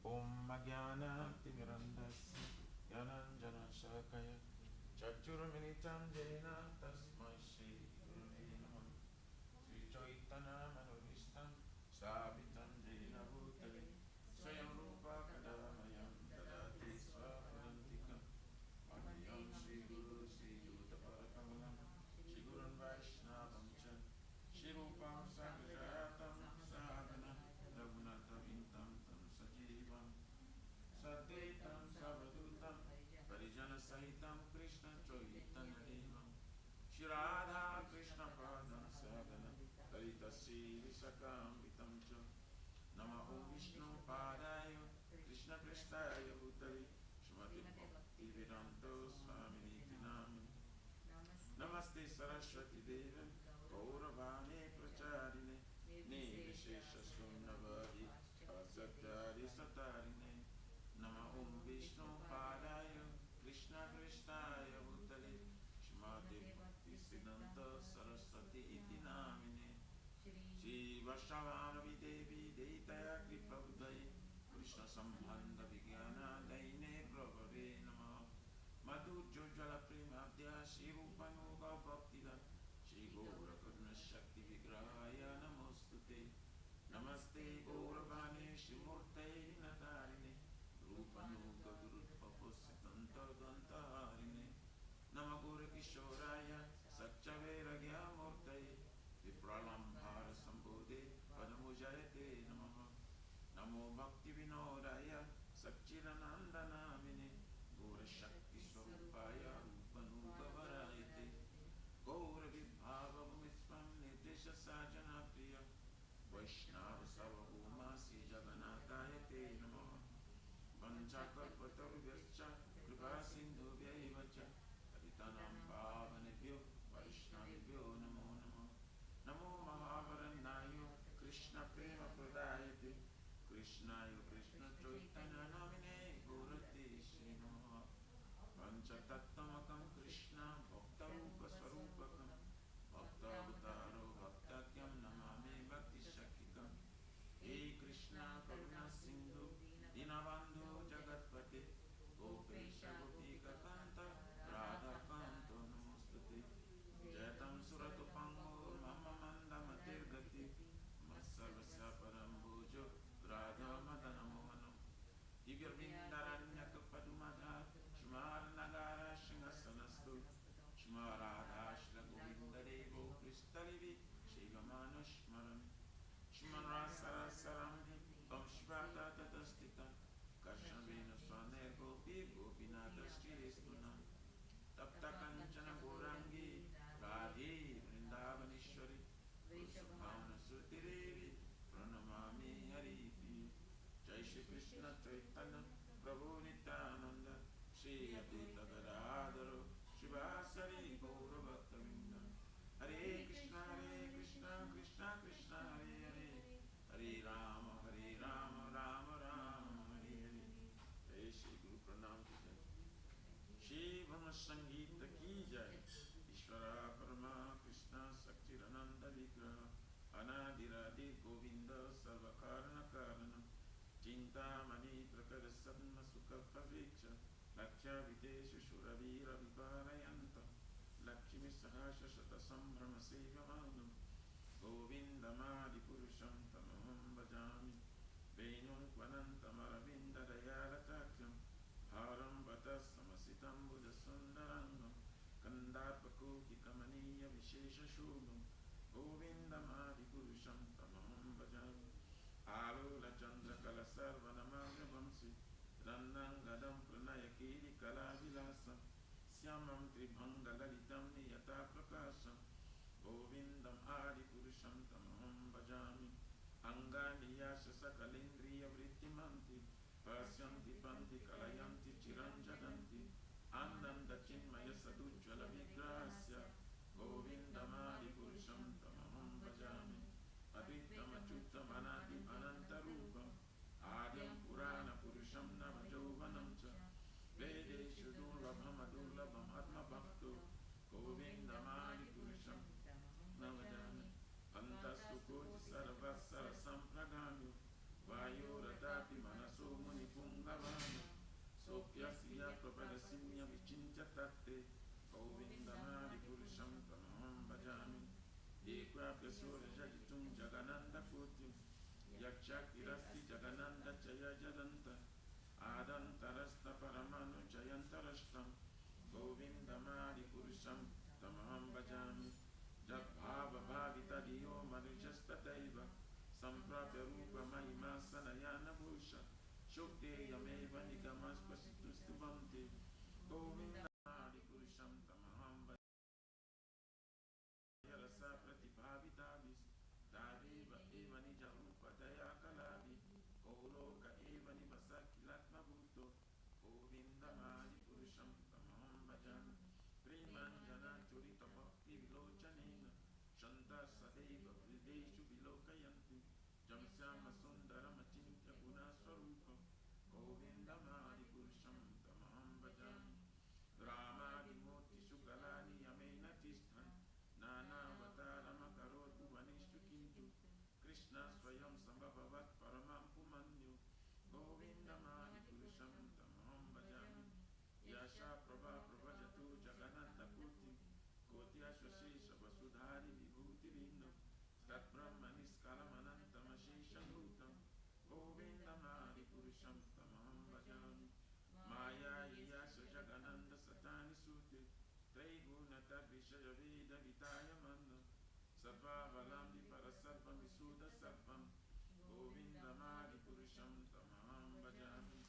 Om Magyana Timirandasya Gyananjana Shakaya Chachurminitam Jena Tasmai Shri Gurave Namah. Sri Chaitanya Manobhishtam Sthapitam Jena Bhutale Swayam Rupa Kadamayam Dadati Swaparantikam Madhyam Shri Guru Sri Jutaparakamam Shri Gurun Vaishnavam Cha Shri Rupam Sagrajatam Sadhana Raghunatha Vintam Tam Sajivam Sadvaitam Savadutam Parijana Sahitam Krishna Chaitanya Devam Shri Radha Krishna Padam Sadhana Lalita Sri Visakam Vitam Cha Nama Om Vishnu Padaya Krishna Prestaya Bhutale Shrimati Bhakti Vedanto Swamini Tinami Namaste Saraswati Devi Gauravani Pracharine Nirvishesha Sunnavadi Asatyari Satarine Nama Om Vishnu Padaya Krishna Prestaya Bhutale Shrimati Bhakti Siddhanta Saraswati Iti Namine Shri Vaishnavanavi Devi Deitaya Kripa Buddhaye Krishna Sambhanda Vijnana Daine Prabhave Namah Madhu Jojala Premadhya Shri Rupanuga Bhaktida Shri Gaura Karuna Shakti Vigrahaya Namostute Namaste Gauravane Shri Murte Vinatarine Rupanuga Gurupapusitanta Dantaharine Nama Guru Kishoraya Satchaveragya Murtaye Vipralambhara Sambodhe Padamujayate Namaha Namo Bhakti Vinodaya Satchidananda Namine Gaura Shakti Swarupaya Rupanuga Varayate Gaura Vibhava Bhumisvam Nidesha Sajana Priya Vaishnava Savabhuma Sri Jagannatayate Namaha Vanchakalpatarubhyascha Kripa Sindhubhyaivacha Paritanam Pavanebhyo Vaishnavebhyo Namo Namo Namo Mahavaranayo Krishna Prema Pradayate Krishnaya Krishna Chaitanya Namine Gaurate Shri Namaha Panchatattvamakam Krishna Bhakta Rupa Swarupakam Bhakta Avataro Bhaktakyam Namame Bhakti Shaktikam Hey Krishna Karuna Sindhu Dinabandhu Jagatpate Gopesha Gopika Kanta Radha Kanto Namostute Jatam Suratupango Mama Manda Matirgati Matsarvasya Parambujo Radha Madana Mohanam Divyarvindaranyaka Padumadha Shmar Nagara Shingasanastu Shmaradha Shla Govindadevo Kristalivi Shigamanu Shmarami Shmanrasara Saramhi Vamshvata Tatastita Karshavena Swaner Gopi Gopinata Shristunam Tapta Kanchana Gorangi Radhe Vrindavanishwari Vasubhavana Sutirevi Pranamami Haripi Jai Shri Krishna Chaitanya Prabhu Nityananda Shri Advaita Gadadhara Shivasari Gaura Bhaktavinda Hare Krishna Krishna Krishna Hare Hare Hare Rama Rama Rama Hare Hare Jai Shri Guru Pranam Ki Jai Shri Brahma Sangeeta Ki Jai Ishvara Parama Krishna Sakchirananda Vigraha Anadiradi Govinda Sarvakarana Karana Chinta Mani Prakara Sadma Sukha Pavicha Lakshya Videshu Shuravira Viparayanta Lakshmi Sahasha Shata Sambrahma Sevamanam Govindamadi Purusham Tamaham Bhajami Venum Kvanantam Aravinda Dayala Takyam Haram Vatas Sundarangam Kandarpakotikamaniya Visheshashobham Govindamadi Purusham Tamaham Bhajami Alola Chandra Kala Sarvanamanya Vamsi Rannangadam Pranayakiri Kalavilasam Syamam Tribhanga Lalitam Niyata Prakasham Govindam Adi Purusham Tamaham Bhajami Angani Yasha Sakalindriya Vrittimanti Pasyanti Panti Kalayanti Chiranjadanti Ananda Chinmaya Sadujjvala Vigrasya Govindamadi Purusham Tamaham Bhajami Adittam Achyutam Anadim Anantarupam Adyam Purana Purusham Navajovanam Cha Vedeshu Durlabham Adurlabham Atma Bhakto Govindamadi Purusham Navajami Antastu Koti Sarvasara Sampraganyo Vayoradapi Manaso Muni Pungavano Sopyasiya Prabhadasimya Vichincha Tatte Govindamadi Purusham Tamaham Bhajami Ekwapya Sura Jajitum Jagananda Putim Yakshakirasti Jagananda Chaya Jadanta Adantarasta Paramanu Jayantarashtam Govindamadi Purusham Tamaham Bhajami Jabhava Bhavita Diyo Manujastataiva Samprapya Rupa Mahima Sanayana Bhusha Shukte Yameva Nigamaspastitustubhamte Govindamadi Purusham Tamaham Bhajami Pratibhavitavis Dadeva Eva Nija Rupa Daya Kalavi Goloka Eva Nivasakilatma Bhutto Govindamadi Purusham Tamaham Bhajami Premanjana Churita Bhakti Vilochanena Shanta Sadeva Videshu Vilokayanti Jamsyama Sundaram Achintya Guna Swarupam Govindamadi Purusham Tamaham Bhajami Ramadi Moti Shukalani Yamena Tishthan Nana Avatarama Karotu Vanishtu Kintu Krishna Swayam Sambhavat Paramam Pumanyu Govindamadi Purusham Tamaham Bhajami Yasha Prabha Prabhajatu Jagananda Kuti Kotya Shashesha Vasudhari Vibhuti Vindu Tat Brahmanis Kalamanantam Ashesha Bhutam Govindamadi Purusham Tamaham Bhajami Maya Yasha Jagananda Satani Sute Traiguna Vishaya Veda Vitaya Manda Sarva Valambi Parasarvam Visuddha Sarvam Govindamadi Purusham Tamaham Bhajami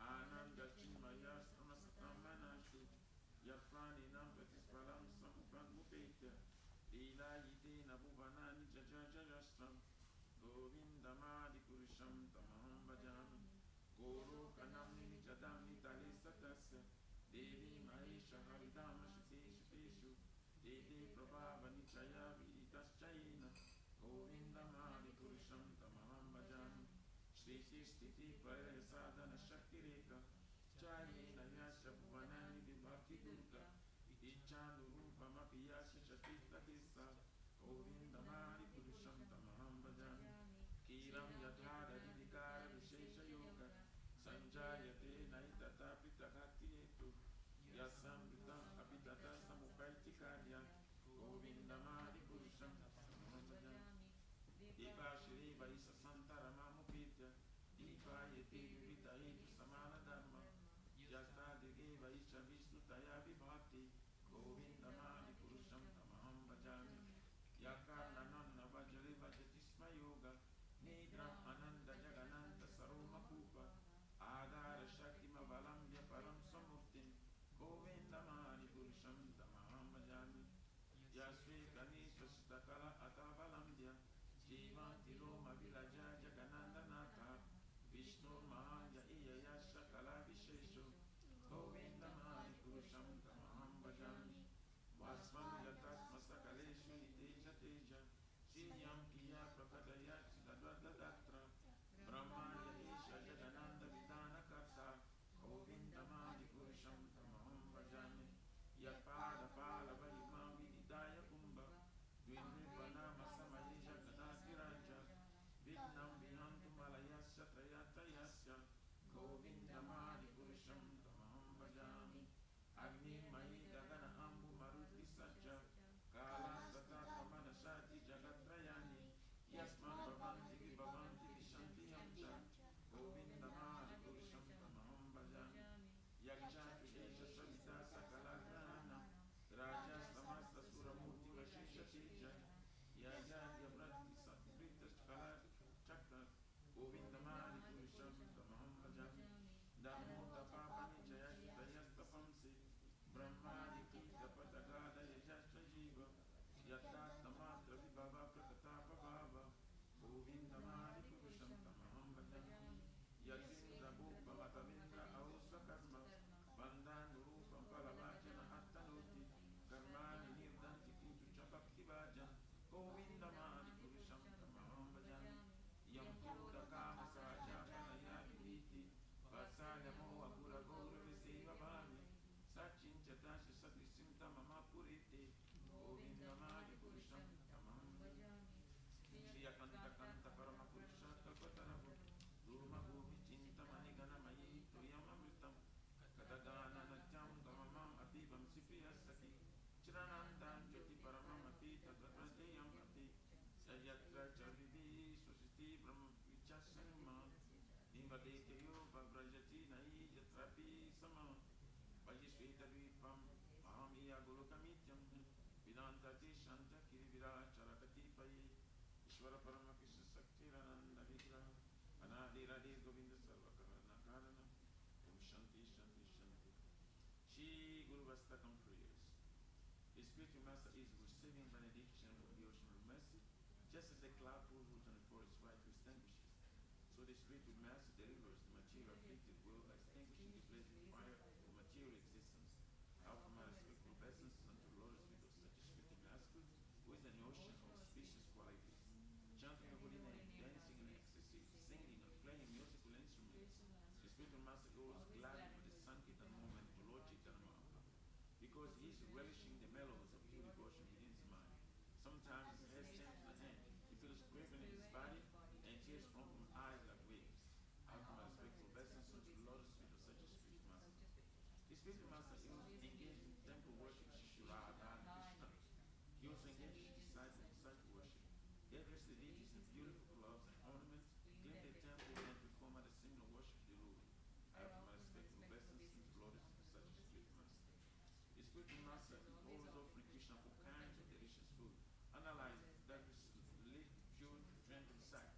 Ananda Chinmaya Samasatam Manashu Yapani Nampratisparam Samukam Mupetya Lila Yidena Bhuvanani Jajajajastram Govindamadi Purusham Tamaham Bhajami Goro Kanamni Jadamni Tali Satasya Devi Mahesha Haridama Shuteshu Dede Prabhavani Chaya Viditaschayena Govindamadi Purusham Tamaham Bhajami Shriti Sthiti Pralaya Sadhana Shakti Reka Chayena Yasya Bhuvanani Vibhakti Durga Ichanu Rupamapi Yasya Chatirtha Tissa Govindamadi Purusham Tamaham Bhajami Kiram Yadhara Vidikara Vishesha Yoga Sanjayate Naitata Pritagati Etu Yasamritam Abhidata Samupaiti Karya Govindamadi Purusham Tamaham Bhajami Deva Shri Vaisa Santa Ramamupitya Deva Yete Vivita Hetu Samana Dharma Yasta Dige Vaisha Vishnu Taya Vibhakti Govindamadi Purusham Tamaham Bhajami Yakarnanana Vajari Vajatisma Yoga Nidram Ananda Jagananta Saroma Pupa Adara Shakti Mavalambya Param Samurtin Govindamadi Purusham Tamaham Bhajami Yasve Ganesha Sitakala Atavalamdya Jivanti Roma Vilaja Jagananda Natha Vishnu Mahanya Iya Yasha Kala Vishesho Govindamadi Purusham Tamaham Bhajami Vasvam Yatasma Sakaleshu Niteja Teja Sriyam Kiya Prakadaya Chidadadadatra Brahmaya Isha Jagananda Vidana Karta Govindamadi Purusham Tamaham Bhajami Yapada Pala Vayimam Vididaya Kumbha Dvinripanama Samahisha Ganati Raja Vignam Vihantu Malayasya Trayatayasya Govindamadi Purusham Tamaham Bhajami Agni Mahi Gagana Ambu Maruti Sajja Kala Satata Manasati Jagatrayani Yasman Bhavanti Vibhavanti Vishanti Yamcha Govindamadi Purusham Tamaham Bhajami Yakshaki Esha Saraswati Jai. Yajya Vrati Satvrita Skala Chakra Govindamani Purusham Tamaham Bhajami. Dhammo Tapapani Jaya Sudayastapamsi Brahmadi Kita Patagada Yajashta Jiva Yata Tamatra Vibhava Prakatapa Bhava Govindamani Purusham Tamaham Bhajami. Yatindra Bhupa Matavindra Ausa Karma Bandhanurupam Palavajana Attanoti Karmani Nirdanti Kutu Chapakti Vajan Govindamani Purusham Tamaham Bhajami. Yam Kuda Kama Saja Panayati Viti Vatsanya Moha Gura Gaura Viseva Bhami Sachin Chatashi Sati Simta Mama Puriti Govindamani Purusham Tamaham Bhajami. Shriya Kanta Kanta Parama Purusha Kalpataravu Ruma Bhumi Chinta Manigana Mayi Tuyam Amritam Kadagana Natyam Gamamam Apibam Sipriya Sati Chiranandam Jyoti Paramam Api Tadrajayam Api Sayatra Chavivi Susiti Brahma Vichasanima Nimbadekeyo Vabrajati Nai Yatrapi Sama Vajishveta Vipam Mahamiya Golokamityam Vidantati Shanta Kirivira Charakati Payi Ishvara Parama Krishna Saktirananda Vigraha Anadi Radhi Govinda Sarva Karana Karana Om Shanti Shanti Shanti. Shri Guru Vastakam prayers. The spiritual master is receiving benediction from the ocean of mercy, just as a cloud pours out on the forest fire to extinguish it. So the spiritual master delivers the material afflicted world by extinguishing the blazing fire of material existence. I offer my respectful blessings unto the Lord's feet of such a spiritual master, who is an ocean of species qualities, chanting the holy name, dancing in ecstasy, singing and playing musical instruments. The spiritual master goes gladly with the Sankirtan movement of Lord Chaitanya Mahaprabhu, because he is relishing the mellows of pure devotion within his mind. Sometimes his hair stands to the hand, he feels craving in his body, and tears from eyes like waves. I offer my respectful blessings unto the Lord's feet of such a spiritual master. The spiritual master is engaged in temple worship, Shishura, Radha, Krishna. He also engaged his disciples in such worship. They address the deities in beautiful clothes and ornaments, clean their temple, and perform at a similar worship to the Lord. I offer my respectful blessings unto the Lord of such a spiritual master. The spiritual master is always offering Krishna all kinds of delicious food. Analyze that lit, pure, gentle sight.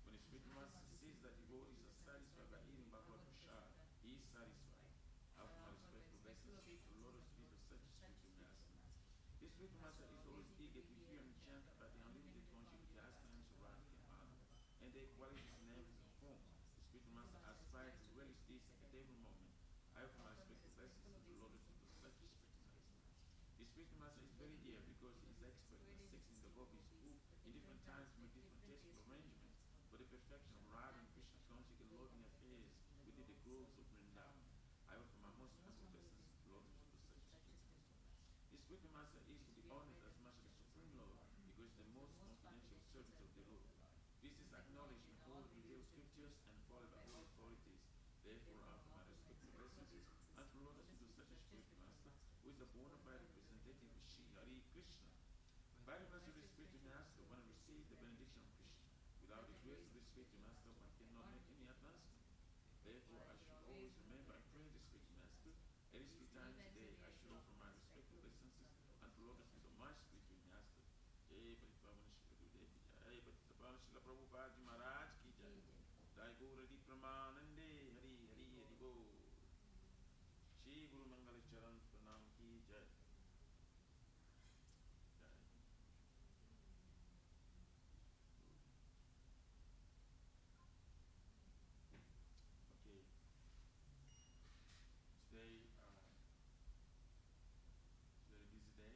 When the spiritual master sees that devotees are satisfied by eating Bhagavad Prasad, he is satisfied. I offer my respectful blessings to the Lord of feet of such a spiritual master. The spiritual master is always eager to hear and chant about the unlimited conjugal pastimes of Radha and Madhava, and their qualities in every form. The spiritual master aspires to relish this at every moment. I offer my respectful blessings to the Lord of feet of such a spiritual master. The spiritual master is very dear because he is expert in sexing the gopis who, in different times, make different tasteful arrangements for the perfection of Radha and Krishna's conjugal loving affairs within the groves of Vrindavan. I offer my most humble blessings to the Lord of such a spiritual master. The spiritual master is to be honored as much as the Supreme Lord because the most confidential servant of the Lord. This is acknowledged in all revealed scriptures and followed by all authorities. Therefore, I offer my respectful blessings unto the Lord of such a spiritual master, who is the bona fide representative of Shri Hari Krishna. By the mercy of the spiritual master, one receives the benediction of Krishna. Without the grace of the spiritual master, one cannot make any advancement. Therefore, I should always remember and pray the spiritual master. At least 3 times a day, I should offer my respectful blessings unto the Lord of my spiritual master. Jai Patitavana Shri Gurudev ki Jai, Patitavana Shri Prabhupada Maharaj ki Jai. Jai Guru Di Pramanande Hari Hari Hari Bo. Shri Guru Mangala Charan Pranam ki Jai. Jai. Okay. Today, it's a very busy day.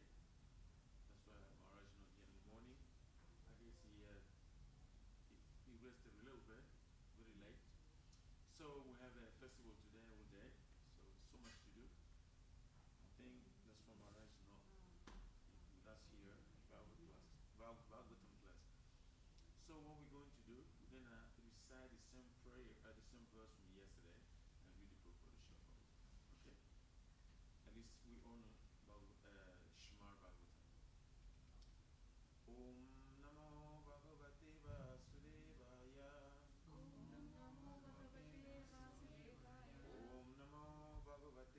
That's why Maharaj not here in the morning. I guess he rested a little bit, very late. So we have a festival today all day. So much to do. I think that's why Maharaj not with us here, Bhagavatam class. So what we're going to do, we're gonna recite the same prayer, the same verse from yesterday, and read the Prabhupada Shloka. Okay? At least we honor Shmar Bhagavatam. Om Namo Bhagavate Vasudevaya. Om Namo Bhagavate Vasudevaya. Om Namo Bhagavate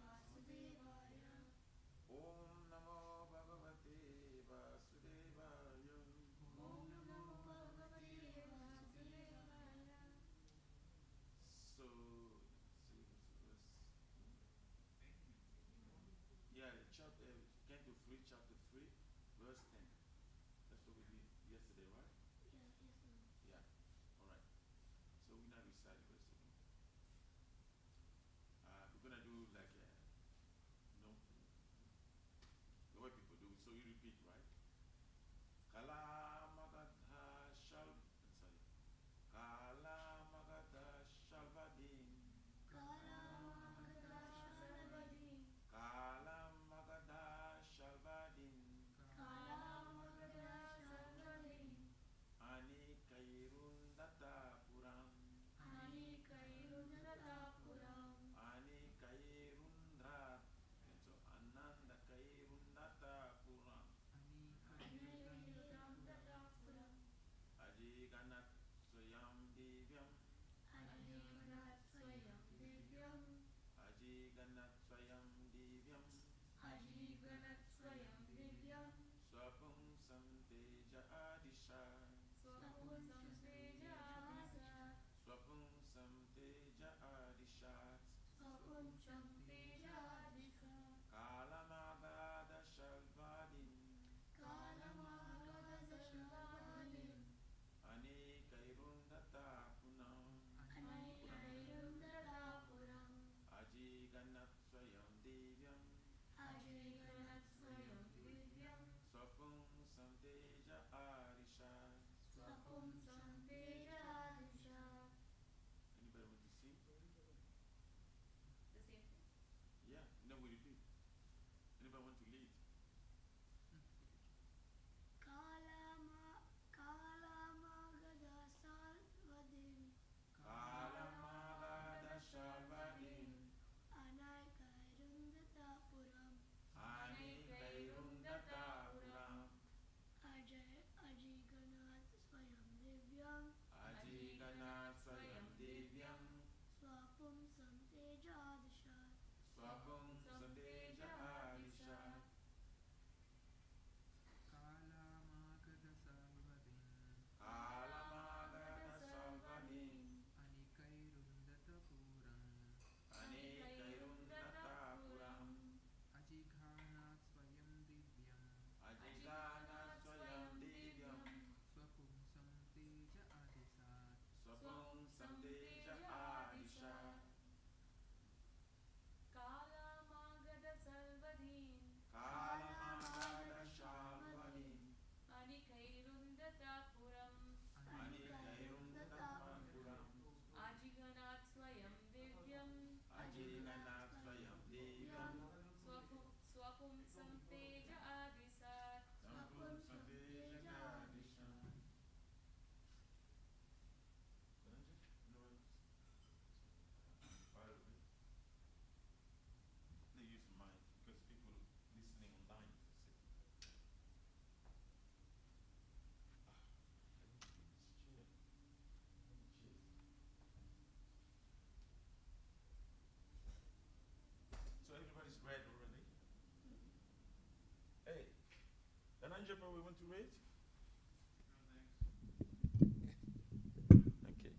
Vasudevaya. to read? Okay.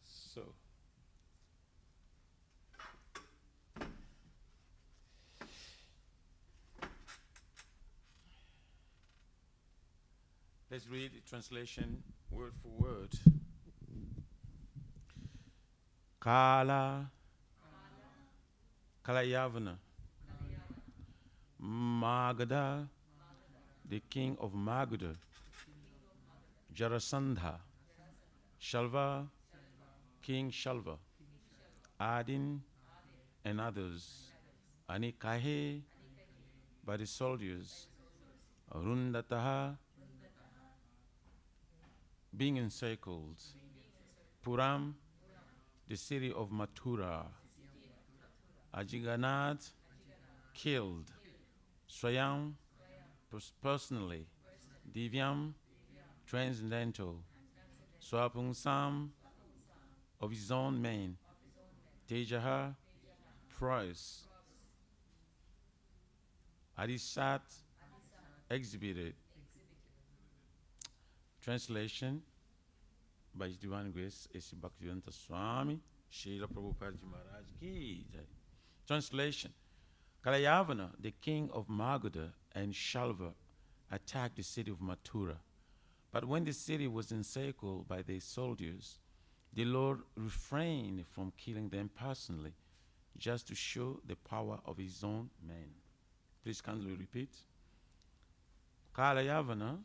Sorry. So, let's read the translation word for word. Kala Kalayavana Magadha, the king of Magadha, Jarasandha, Shalva, King Shalva, Adin, and others, Anikahe, by the soldiers, Arundataha, being encircled, Puram, the city of Mathura, Ajiganad, killed, Swayam, personally, Divyam, transcendental, Swapungsam, of his own main, Tejaha, price, Adisat, exhibited. Translation by His Divine Grace, A.C. Bhaktivedanta Swami, Srila Prabhupada Ji Maharaj Ki Jai. Translation: Kalayavana, the king of Magadha and Shalva, attacked the city of Mathura. But when the city was encircled by their soldiers, the Lord refrained from killing them personally, just to show the power of his own men. Please kindly repeat. Kalayavana,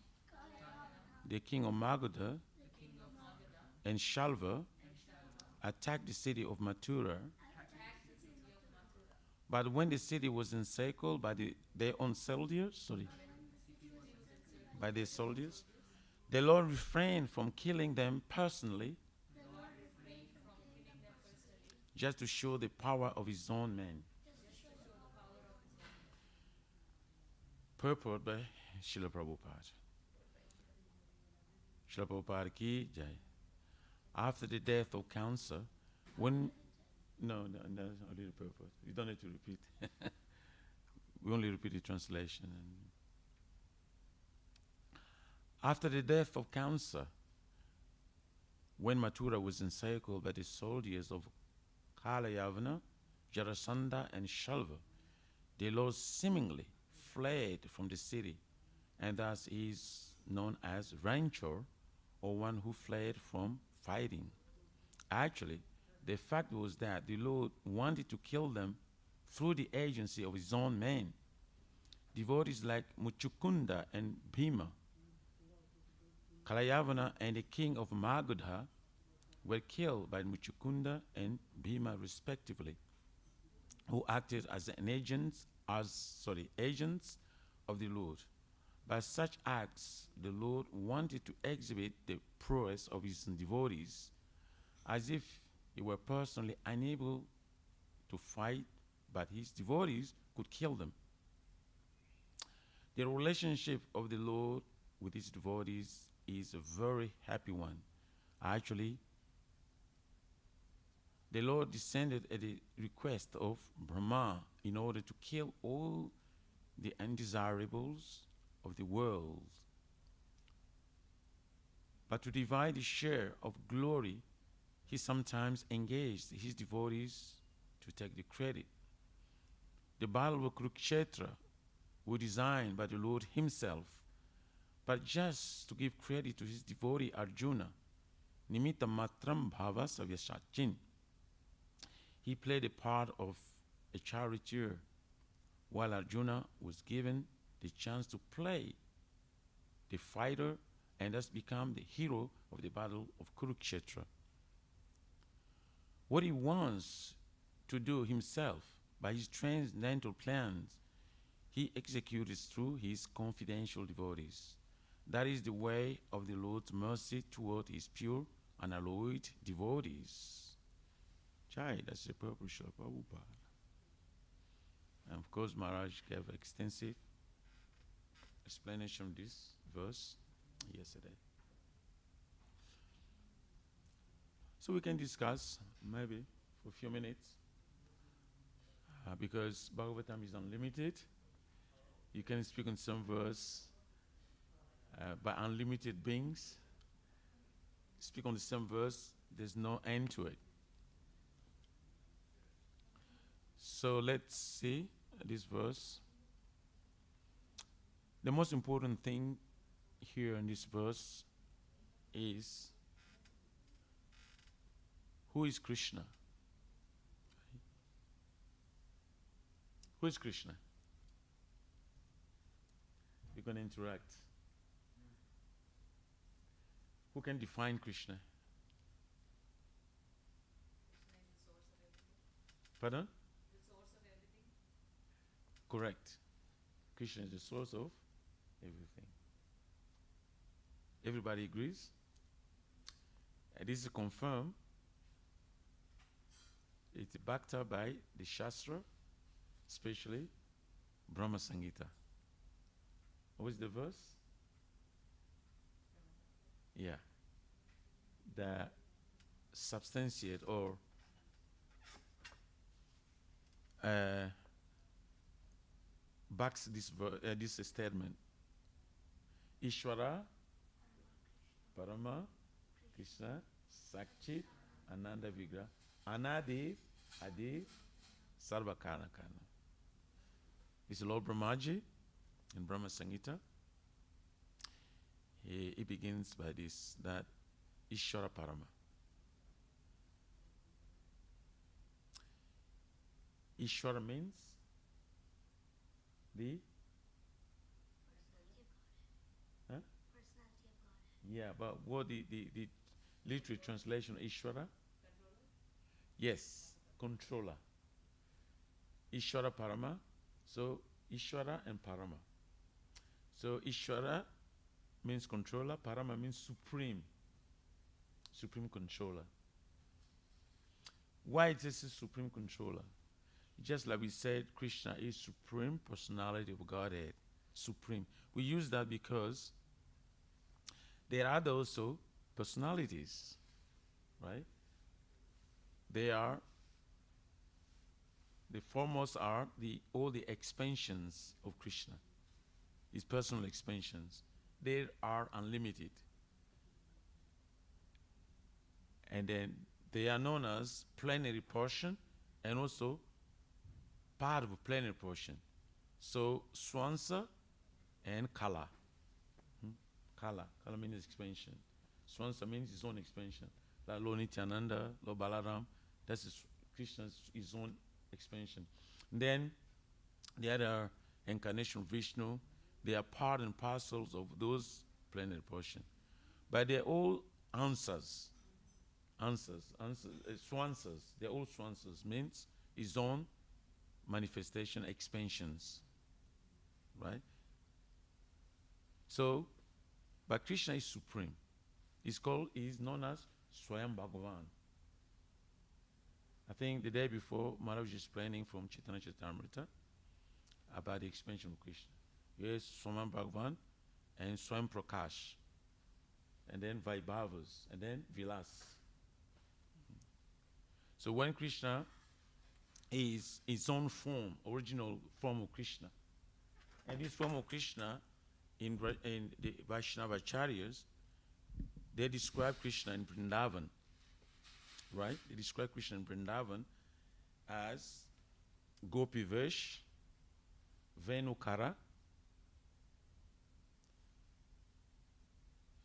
the king of Magadha and Shalva, attacked the city of Mathura. But when the city was encircled by their own soldiers, by their soldiers, the Lord refrained from killing them personally, just to show the power of his own men. Purport by Srila Prabhupada. Srila Prabhupada Ki Jai. After the death of cancer, when no, only the purport. You don't need to repeat. We only repeat the translation. After the death of cancer, when Mathura was encircled by the soldiers of Kalayavana, Jarasandha, and Shalva, the Lord seemingly fled from the city, and thus he is known as Ranchor, or one who fled from fighting. Actually, the fact was that the Lord wanted to kill them through the agency of his own men. Devotees like Muchukunda and Bhima, Kalayavana and the king of Magadha were killed by Muchukunda and Bhima respectively, who acted as agents of the Lord. By such acts, the Lord wanted to exhibit the prowess of his devotees, as if he were personally unable to fight, but his devotees could kill them. The relationship of the Lord with his devotees is a very happy one. Actually, the Lord descended at the request of Brahma in order to kill all the undesirables of the world. But to divide the share of glory, he sometimes engaged his devotees to take the credit. The battle of Kurukshetra was designed by the Lord himself, but just to give credit to his devotee Arjuna, Nimitta Matram Bhava Savyasachin. He played the part of a charioteer, while Arjuna was given the chance to play the fighter and thus become the hero of the battle of Kurukshetra. What he wants to do himself by his transcendental plans, he executes through his confidential devotees. That is the way of the Lord's mercy toward his pure, unalloyed devotees. Chai, that's the purpose of Prabhupada. And of course, Maharaj gave extensive explanation of this verse yesterday. So we can discuss, maybe, for a few minutes. because Bhagavatam is unlimited. You can speak on some verse by unlimited beings. Speak on the same verse, there's no end to it. So let's see this verse. The most important thing here in this verse is who is Krishna? Who is Krishna? We're going to interact. Who can define Krishna? Pardon? The source of everything. Correct. Krishna is the source of everything. Everybody agrees? This is confirmed. It's backed up by the Shastra, especially Brahma Samhita. What is the verse? Yeah. The substantiate or backs this statement. Ishvara, Parama, Krishna, Sakchit, Ananda Vigra, Anadi, Adi, Sarva Karna Karna. This is Lord Brahmaji in Brahma Samhita. He begins by this, that Ishvara Parama. Ishvara means the Personality of God. yeah, but what the literary translation of Ishvara? Yes, controller. Ishvara Parama. So Ishvara and Parama. So Ishvara means controller, Parama means supreme controller. Why is this a supreme controller? Just like we said, Krishna is supreme personality of Godhead. Supreme. We use that because there are also personalities, right? They are, the foremost are all the expansions of Krishna, his personal expansions. They are unlimited. And then they are known as plenary portion and also part of a plenary portion. So Swansa and Kala. Kala means expansion. Swansa means his own expansion. Like Lord Nityananda, Lord Balaram, that's Krishna's his own expansion. And then the other incarnation of Vishnu, they are part and parcels of those plenary portion. But they're all answers. Swansas. They're all swansas, means his own manifestation, expansions. Right? So, but Krishna is supreme. He's known as Swayam Bhagavan. I think the day before, Mara was explaining from Chaitanya Charitamrita about the expansion of Krishna. Yes, Swayam Bhagavan and Swayam Prakash. And then Vaibhavas. And then Vilas. So when Krishna is his own form, original form of Krishna, and this form of Krishna in the Vaishnava Acharyas, they describe Krishna in Vrindavan, right? They describe Krishna in Vrindavan as Gopi Vesh, Venukara,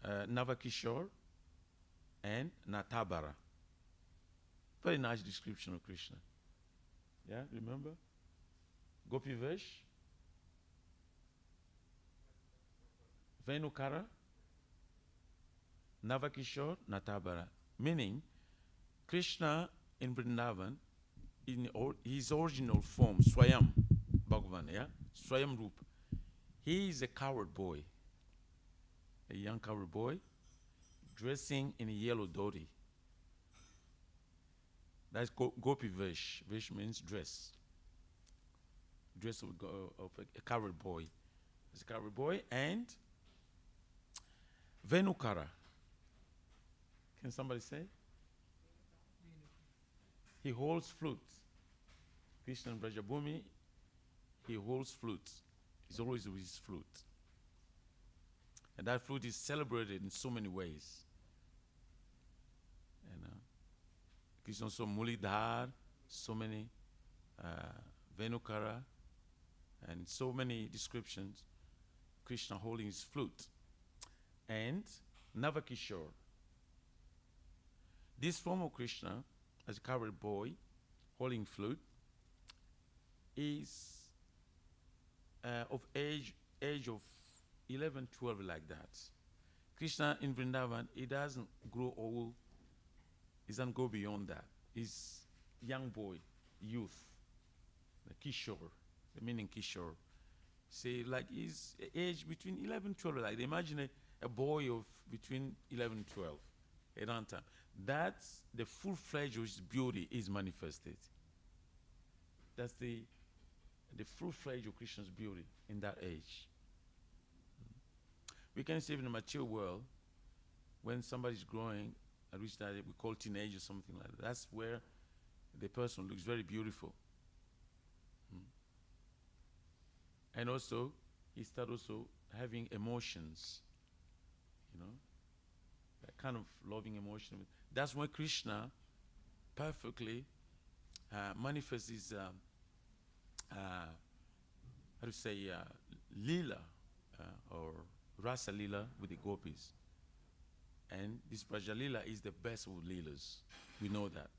Navakishore, and Natabara. Very nice description of Krishna. Yeah, remember? Gopi Vesh, Venukara, Navakishore, Natabara. Meaning, Krishna in Vrindavan, in his original form, Swayam Bhagavan, yeah? Swayam Rup. He is a cowherd boy, a young cowherd boy, dressing in a yellow dhoti. That's Gopi Vesh. Vesh means dress. Dress of a cowherd boy. It's a cowherd boy. And Venukara. Can somebody say? He holds flute. Krishna in Brajabhumi, he holds flute. He's always with his flute. And that flute is celebrated in so many ways. And Krishna so Mulidhar, so many Venukara, and so many descriptions. Krishna holding his flute. And Navakishore. This form of Krishna, as a cowherd boy, holding flute, is of age of 11, 12, like that. Krishna in Vrindavan, he doesn't grow old. He doesn't go beyond that. He's young boy, youth, the Kishore, the meaning Kishore. Say, like he's age between 11, 12, like imagine a boy of between 11, 12 around time. That's the full-fledged of his beauty is manifested. That's the full-fledged of Krishna's beauty in that age. We can say in the mature world, when somebody's growing, at which that we call teenage or something like that, that's where the person looks very beautiful. And also, he starts also having emotions, that kind of loving emotion. That's why Krishna perfectly manifests his, lila, or rasa lila with the gopis. And this Braja lila is the best of lilas. We know that.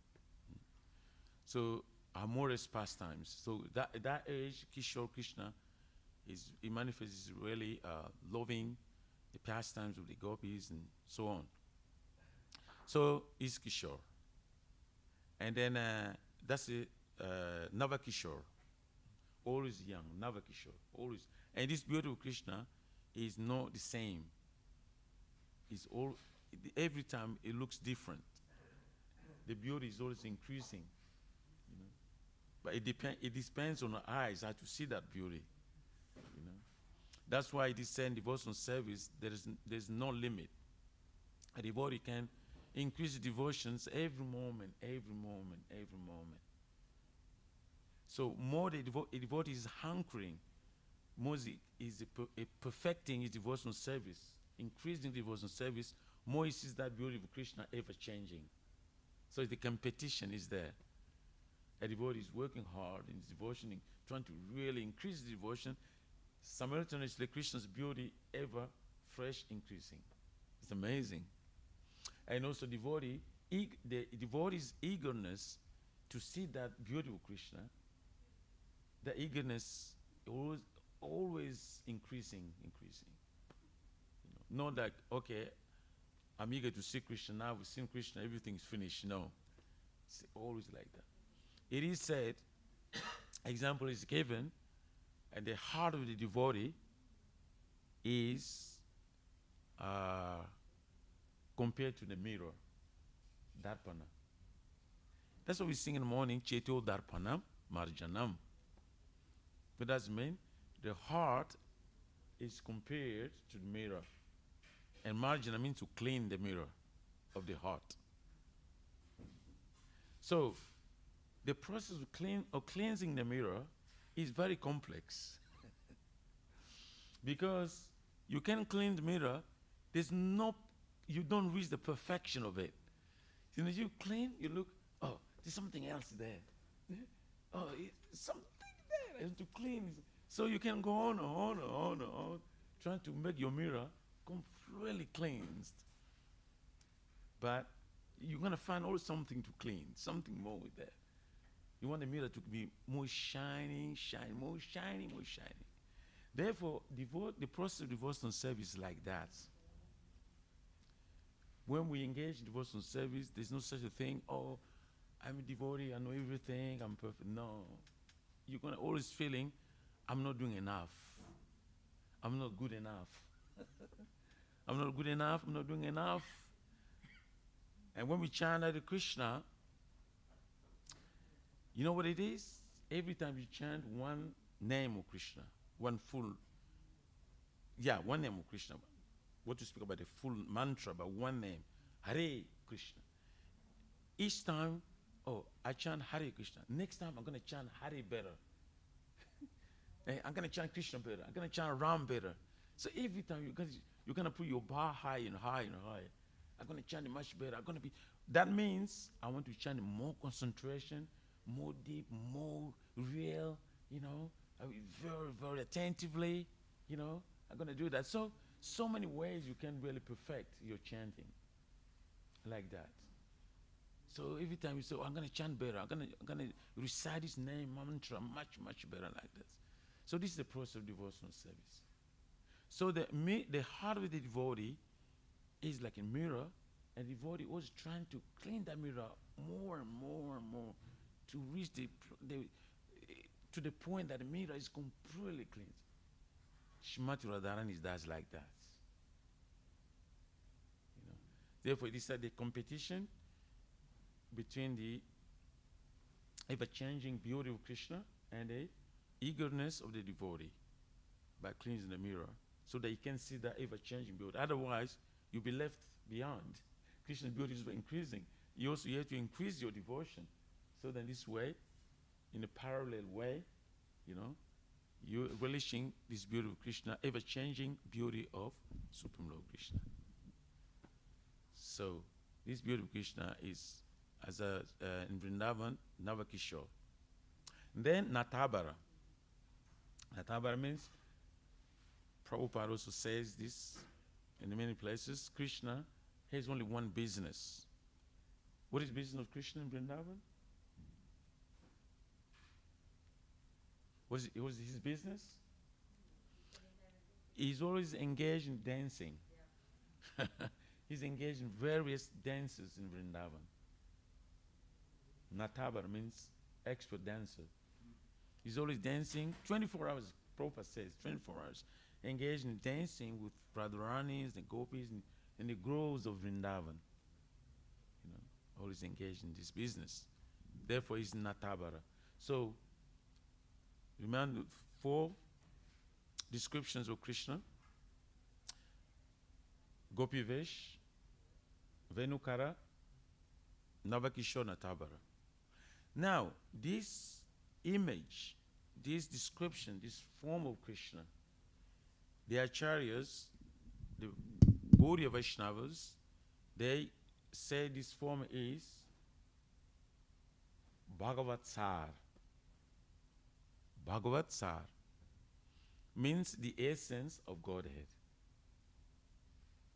So, amorous pastimes. So, that age, Kishore Krishna, he manifests really loving the pastimes of the gopis and so on. So, is Kishore. And then that's it, Navakishore. Always young, Navakishore. Always. And this beautiful Krishna is not the same. It's all, every time it looks different. The beauty is always increasing. But it depends on our eyes how to see that beauty. That's why it is said in devotional service, there's no limit. A devotee can increase devotions every moment, every moment, every moment. So more the devotee is hankering, more is perfecting his devotional service, increasing devotional service, more he sees that beauty of Krishna ever changing. So the competition is there. A devotee is working hard in his devotion, trying to really increase the devotion. Simultaneously, Krishna's beauty ever fresh increasing. It's amazing. And also the devotee's eagerness to see that beauty of Krishna, the eagerness always increasing. Not like, okay, I'm eager to see Krishna, now we've seen Krishna, everything's finished. No, it's always like that. It is said, example is given, and the heart of the devotee is compared to the mirror, Darpana. That's what we sing in the morning, Cheto Darpanam Marjanam. What does it mean? The heart is compared to the mirror. And Marjana means to clean the mirror of the heart. So, the process of cleansing the mirror is very complex. Because you can clean the mirror, you don't reach the perfection of it. You clean, you look, oh, there's something else there. Oh, something there. And to clean. So you can go on, trying to make your mirror completely cleansed. But you're going to find always something to clean, something more with that. You want the mirror to be more shiny, more shiny. Therefore, the process of devotional service is like that. When we engage in devotional service, there's no such a thing, oh, I'm a devotee, I know everything, I'm perfect. No. You're going to always feeling, I'm not doing enough. I'm not good enough. I'm not good enough, I'm not doing enough. And when we chant Hare Krishna, you know what it is? Every time you chant one name of Krishna, one name of Krishna. What to speak about the full mantra, but one name, Hare Krishna. Each time oh, I chant Hare Krishna. Next time I'm going to chant Hare better. I'm going to chant Krishna better. I'm going to chant Ram better. So every time you're going to put your bar high and high and high. I'm going to chant it much better. I'm going to be. That means I want to chant it more concentration, more deep, more real. You know, I mean, very, very attentively. You know, I'm going to do that. So many ways you can really perfect your chanting, like that. So every time you say, oh, I'm going to chant better, I'm going to recite his name mantra much, much better like this. So this is the process of devotional service. So the heart of the devotee is like a mirror, and the devotee was trying to clean that mirror more and more and more to reach to the point that the mirror is completely cleansed. Shrimati Radharani does like that. You know. Therefore, it is the competition between the ever-changing beauty of Krishna and the eagerness of the devotee by cleansing the mirror so that you can see that ever-changing beauty. Otherwise, you'll be left behind. Krishna's beauty is increasing. You have to increase your devotion. So then this way, in a parallel way, you know, you're relishing this beauty of Krishna, ever-changing beauty of Supreme Lord Krishna. So this beauty of Krishna is, as in Vrindavan, Navakishore. Then Natabara. Natabara means, Prabhupada also says this in many places, Krishna has only one business. What is the business of Krishna in Vrindavan? What was his business? He's always engaged in dancing. Yeah. He's engaged in various dances in Vrindavan. Natabar means expert dancer. He's always dancing 24 hours, Prabhupada says, 24 hours. Engaged in dancing with Radharanis and Gopis in the groves of Vrindavan. You know, always engaged in this business. Therefore, he's Natabara. So, remember 4 descriptions of Krishna: Gopi Vesh, Venukara, Navakishore, Natabara. Now, this image, this description, this form of Krishna, the Acharyas, the Gaudiya Vaishnavas, they say this form is Bhagavat Sar. Bhagavat Sar means the essence of Godhead.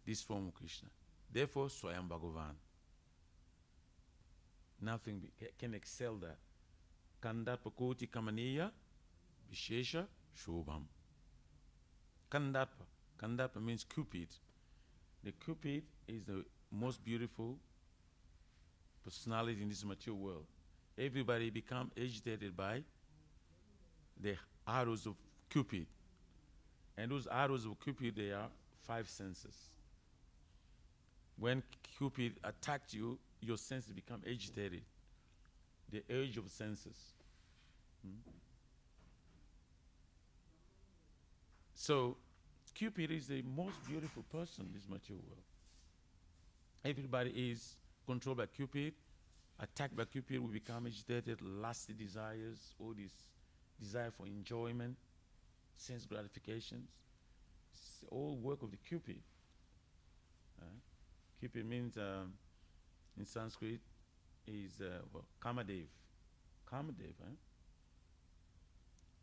This form of Krishna. Therefore, Swayam Bhagavan. Nothing can excel that. Kandarpa Koti Kamaniya Vishesha Shobham. Kandarpa. Kandarpa means Cupid. The Cupid is the most beautiful personality in this material world. Everybody become agitated by the arrows of Cupid. And those arrows of Cupid, they are 5 senses. When Cupid attacked you, your senses become agitated. The urge of senses. So, Cupid is the most beautiful person in this material world. Everybody is controlled by Cupid, attacked by Cupid, we become agitated, lusty desires, all this desire for enjoyment, sense gratifications. It's all work of the Cupid. Cupid means, in Sanskrit, is Kamadev. Kamadev.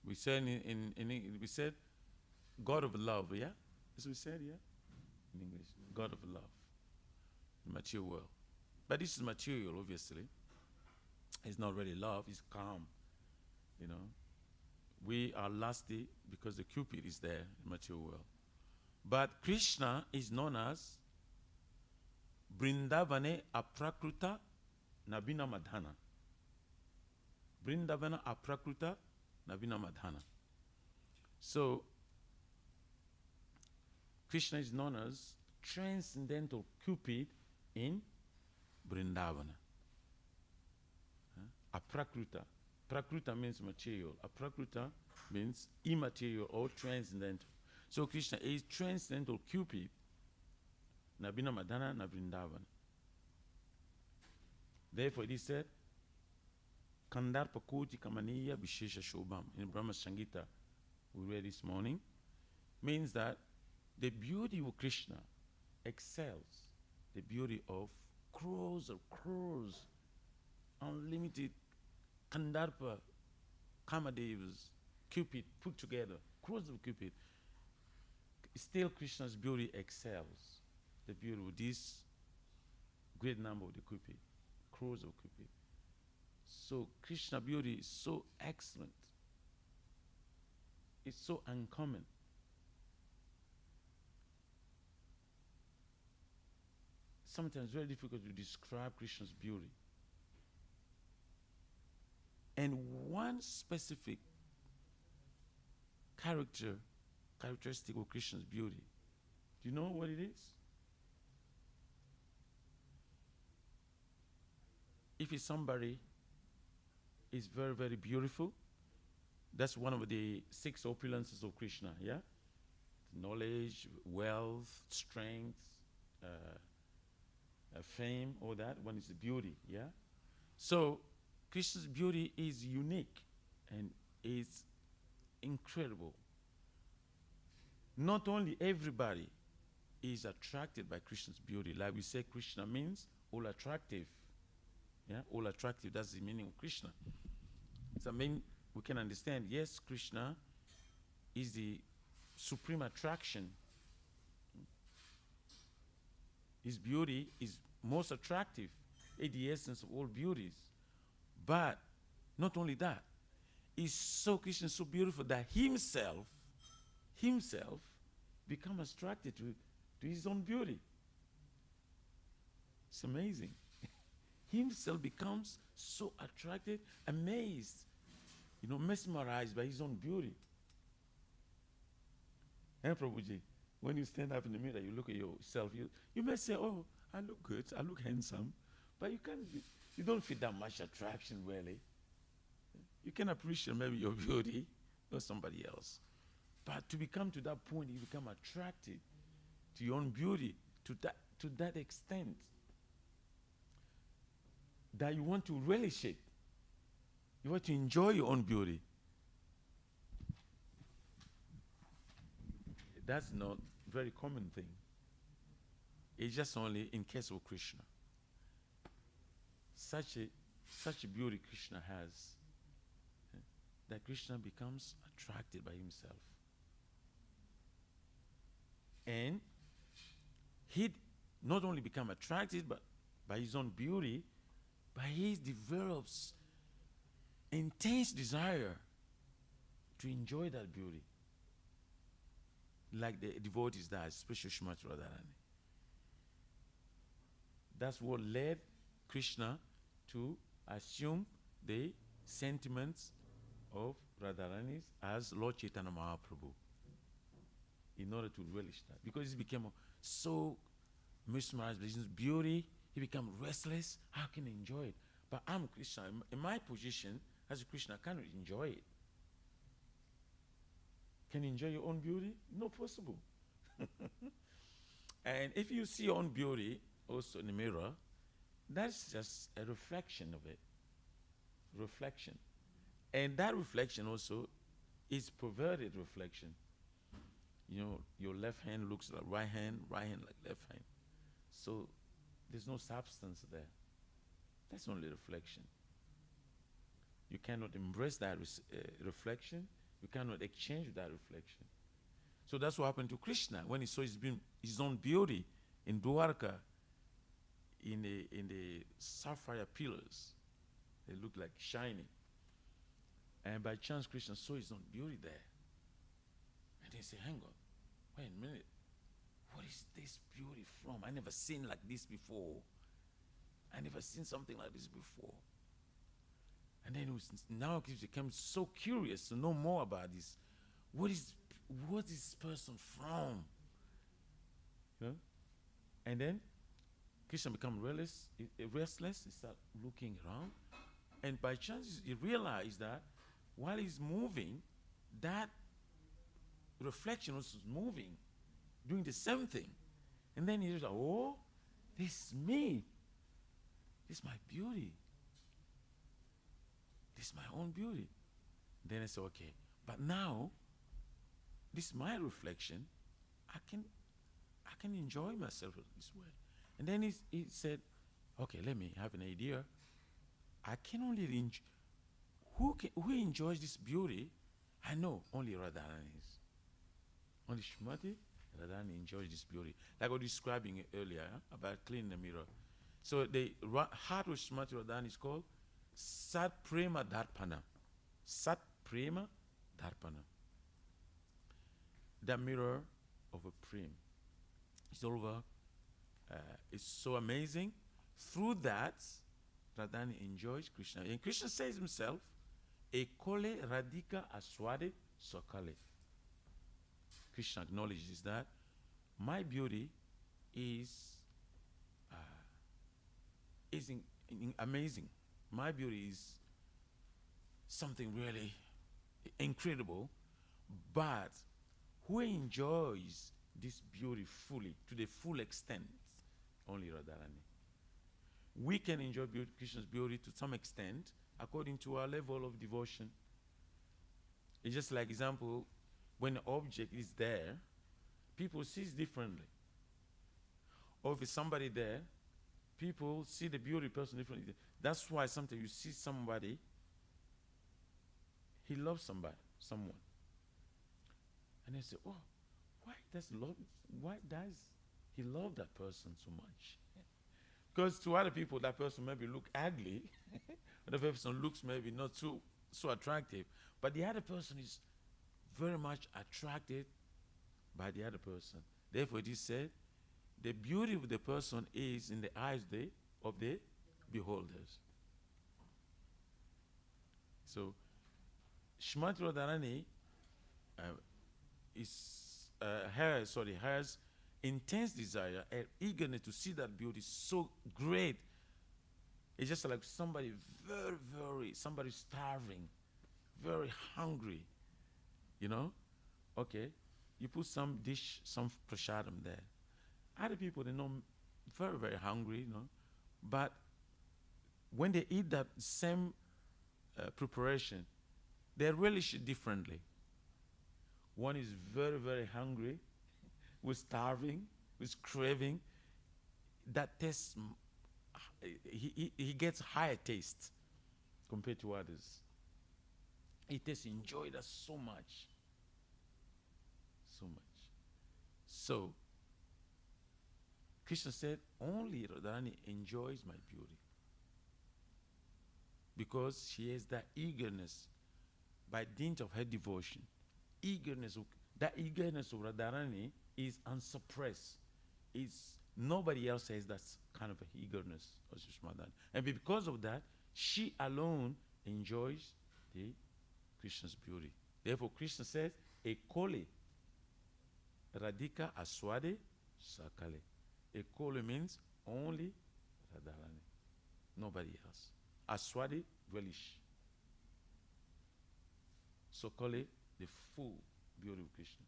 We said we said God of love, yeah? That's what we said, yeah? In English, God of love, the material world. But this is material, obviously. It's not really love, it's calm, you know. We are lusty because the Cupid is there in the material world. But Krishna is known as Brindavane Aprakruta Nabina Madhana. Brindavana Aprakruta Nabina Madhana. So, Krishna is known as transcendental Cupid in Brindavana. Aprakruta. Prakruta means material. Aprakruta means immaterial or transcendental. So Krishna is transcendental Cupid. Nabina Madhana, Navrindavana. Therefore it is said, Kandarpa Koti Kamaniya Vishesha Shobham in Brahma Sangita we read this morning, means that the beauty of Krishna excels the beauty of crores, unlimited Kandarpa, Kamadevas, Cupid put together, crores of Cupid. Still Krishna's beauty excels the beauty of this great number of the Cupid, crores of Cupid. So Krishna beauty is so excellent. It's so uncommon. Sometimes very difficult to describe Krishna's beauty. And one specific characteristic of Krishna's beauty, do you know what it is? If it's somebody is very, very beautiful, that's one of the 6 opulences of Krishna, yeah? Knowledge, wealth, strength, fame, all that. One is the beauty, yeah? So Krishna's beauty is unique and is incredible. Not only everybody is attracted by Krishna's beauty. Like we say, Krishna means all attractive. Yeah, all attractive, that's the meaning of Krishna. So I mean, we can understand, yes, Krishna is the supreme attraction. His beauty is most attractive, is the essence of all beauties. But not only that, Krishna is so beautiful that himself becomes attracted to his own beauty. It's amazing. Himself becomes so attracted, amazed, mesmerized by his own beauty. And Prabhuji, when you stand up in the mirror, you look at yourself, you may say, oh, I look good, I look handsome, but you don't feel that much attraction, really. You can appreciate maybe your beauty or somebody else. But to become to that point, you become attracted to your own beauty to that extent that you want to relish it. You want to enjoy your own beauty. That's not a very common thing. It's just only in case of Krishna. Such a beauty Krishna has, that Krishna becomes attracted by himself. And he not only becomes attracted by his own beauty, but he develops intense desire to enjoy that beauty. Like the devotees that, especially Srimati Radharani. That's what led Krishna to assume the sentiments of Radharani as Lord Chaitanya Mahaprabhu, in order to relish that. Because he became so mesmerized by his beauty, he became restless. How can I enjoy it? But I'm Krishna. In my position as a Krishna, I cannot enjoy it. Can you enjoy your own beauty? Not possible. And if you see your own beauty also in the mirror, that's just a reflection of it. Reflection. And that reflection also is perverted reflection. Your left hand looks like right hand like left hand. So there's no substance there. That's only reflection. You cannot embrace that reflection. You cannot exchange that reflection. So that's what happened to Krishna when he saw his own beauty in Dwarka, in the sapphire pillars. They looked like shiny. And by chance, Krishna saw his own beauty there. And he said, hang on, wait a minute. What is this beauty from? I never seen like this before. I never seen something like this before. And then now he became so curious to know more about this. What is this person from? And then Krishna became restless. He started looking around. And by chance, he realized that while he's moving, that reflection was moving, doing the same thing. And then he was like, oh, this is me. This is my beauty. this is my own beauty. Then I said, okay, but now this is my reflection. I can enjoy myself this way. And then he said, okay, let me have an idea. I can only enjoy, who enjoys this beauty? I know only Radharani is. Only Shrimati Radharani enjoys this beauty. Like I was describing it earlier about cleaning the mirror. So the heart of Shrimati Radharani is called Sat Prema Darpana. Sat Prema Darpana. The mirror of a prem. It's all over. It's so amazing. Through that, Radharani enjoys Krishna. And Krishna says himself, Ekole Radhika Aswade Sokale. Krishna acknowledges that my beauty is amazing. My beauty is something really incredible, but who enjoys this beauty fully, to the full extent? Only Radharani. We can enjoy Krishna's beauty to some extent according to our level of devotion. It's just like example, when an object is there, people see it differently. Or if it's somebody there, people see the beauty of the person differently. That's why sometimes you see somebody, he loves someone. And they say, oh, why does he love that person so much? Because to other people, that person maybe look ugly. The person looks maybe not so attractive. But the other person is very much attracted by the other person. Therefore, it is said, the beauty of the person is in the eyes of the beholders. So, Shrimati Radharani has intense desire and eagerness to see that beauty so great. It's just like somebody somebody starving, very hungry, you know? Okay, you put some dish, some prasadam there. Other people, they're not very, very hungry, you know? But when they eat that same preparation, they relish it differently. One is very, very hungry, who's starving, who's craving. That taste, he gets higher taste compared to others. He tastes enjoyed that so much. So much. So, Krishna said, only Radharani enjoys my beauty. Because she has that eagerness by dint of her devotion. That eagerness of Radharani is unsuppressed. Nobody else has that kind of eagerness of Shishmadhan. And because of that, she alone enjoys the Krishna's beauty. Therefore, Krishna says, Ekole Radhika Aswade Sakale. Ekole means only Radharani. Nobody else. Aswade, relish. Sokale, the full beauty of Krishna.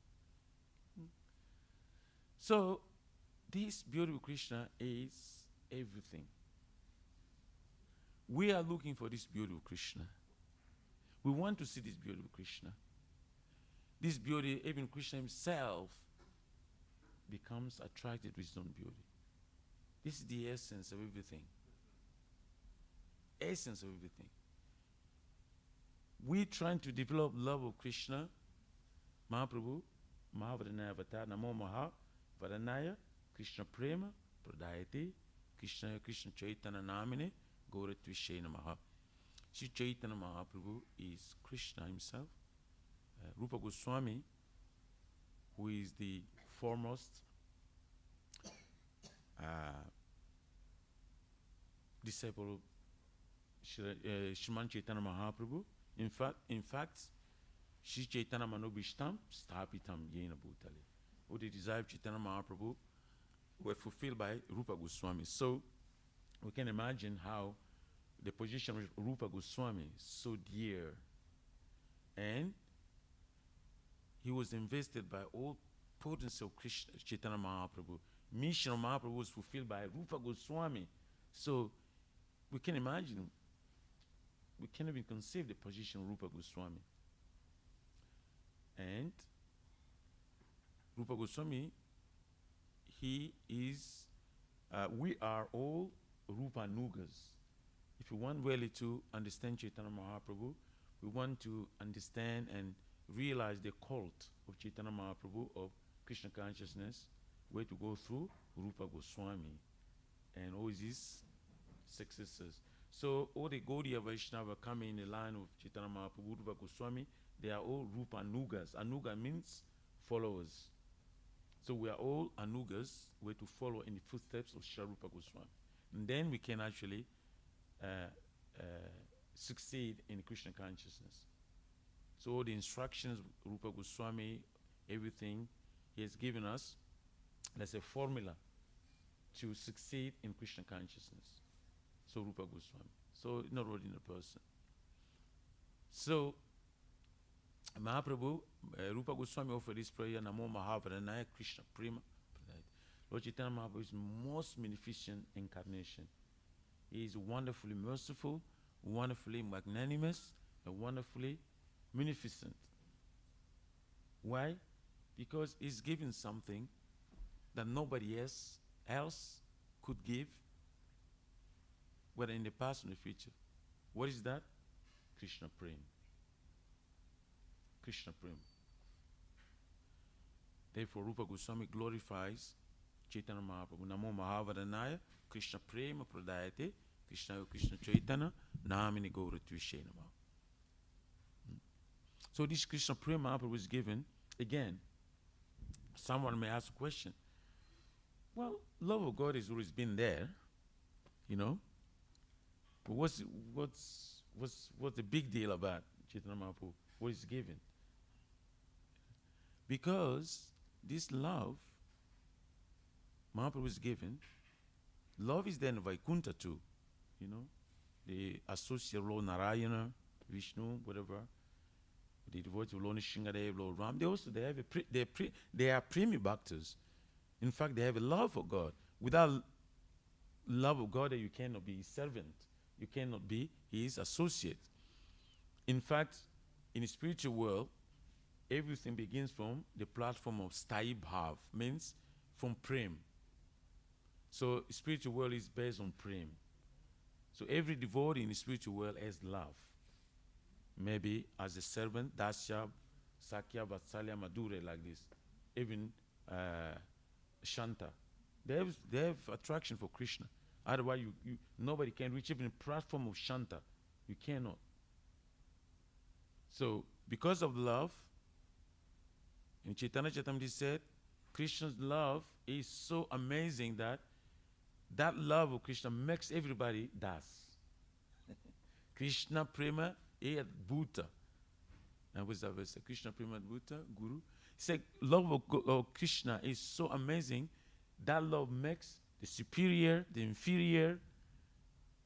So, this beauty of Krishna is everything. We are looking for this beauty of Krishna. We want to see this beauty of Krishna. This beauty, even Krishna himself becomes attracted with his own beauty. This is the essence of everything. Essence of everything. We're trying to develop love of Krishna. Mahaprabhu, Mahavadhanaya Avatar, Namo Maha, Vadanaya, Krishna Prema, Pradayate, Krishna Chaitanya Namine, Gauratvishe Namaha. Sri Chaitanya Mahaprabhu is Krishna himself. Rupa Goswami, who is the foremost disciple of Shriman Chaitanya Mahaprabhu. In fact, Sri Chaitanya Manobishtam Stapitam Yena Bhutale. All the desires of Chaitanya Mahaprabhu were fulfilled by Rupa Goswami. So we can imagine how the position of Rupa Goswami is so dear. And he was invested by all potency of Krishna, Chaitanya Mahaprabhu. Mission of Mahaprabhu was fulfilled by Rupa Goswami. So we can imagine we can't even conceive the position of Rupa Goswami. And Rupa Goswami, he is, we are all Rupa Nugas. If we want really to understand Chaitanya Mahaprabhu, we want to understand and realize the cult of Chaitanya Mahaprabhu, of Krishna consciousness, we have to go through Rupa Goswami and all his successors. So all the Gaudiya Vaishnava coming in the line of Chaitanya Mahaprabhu, Rupa Goswami, they are all Rupa Anugas. Anuga means followers. So we are all Anugas. We have to follow in the footsteps of Shri Rupa Goswami. And then we can actually succeed in Krishna consciousness. So all the instructions, Rupa Goswami, everything he has given us, that's a formula to succeed in Krishna consciousness. So Rupa Goswami. So not ordinary person. So Mahaprabhu, Rupa Goswami offered this prayer, Namo Mahavaranaya Krishna Prema. Lord Chaitanya Mahaprabhu is most magnificent incarnation. He is wonderfully merciful, wonderfully magnanimous, and wonderfully munificent. Why? Because he's given something that nobody else could give, whether in the past or the future. What is that? Krishna Prem. Krishna Prem. Therefore, Rupa Goswami glorifies Chaitanya Mahaprabhu. Namo Mahavaranaya Krishna Prema Pradayate Krishna Krishna Chaitanya Namini Gaura Tvishe Nama. So this Krishna Prema Mahaprabhu is given, again, someone may ask a question. Well, love of God has always been there, you know. But what's the big deal about Chaitanya Mahaprabhu? What is given? Because this love Mahaprabhu is given, love is then Vaikuntha too, you know. The associate of Lord Narayana, Vishnu, whatever, the devotees of Lord Nishingadev, Lord Ram, they are premi bhaktas. In fact, they have a love for God. Without love of God, you cannot be his servant. You cannot be his associate. In fact, in the spiritual world, everything begins from the platform of Sthai Bhav, means from Prem. So spiritual world is based on Prem. So every devotee in the spiritual world has love. Maybe as a servant, Dasya, Sakya, Vatsalya, Madhurya, like this. Even Shanta. They have attraction for Krishna. Otherwise, nobody can reach even the platform of Shanta. You cannot. So, because of love, in Chaitanya Charitamrita said, Krishna's love is so amazing that love of Krishna makes everybody dance. Krishna Prema Ed Bhuta. And what's that verse? Krishna Prema Ed Bhuta, Guru. He said, love of Krishna is so amazing that love makes the superior, the inferior,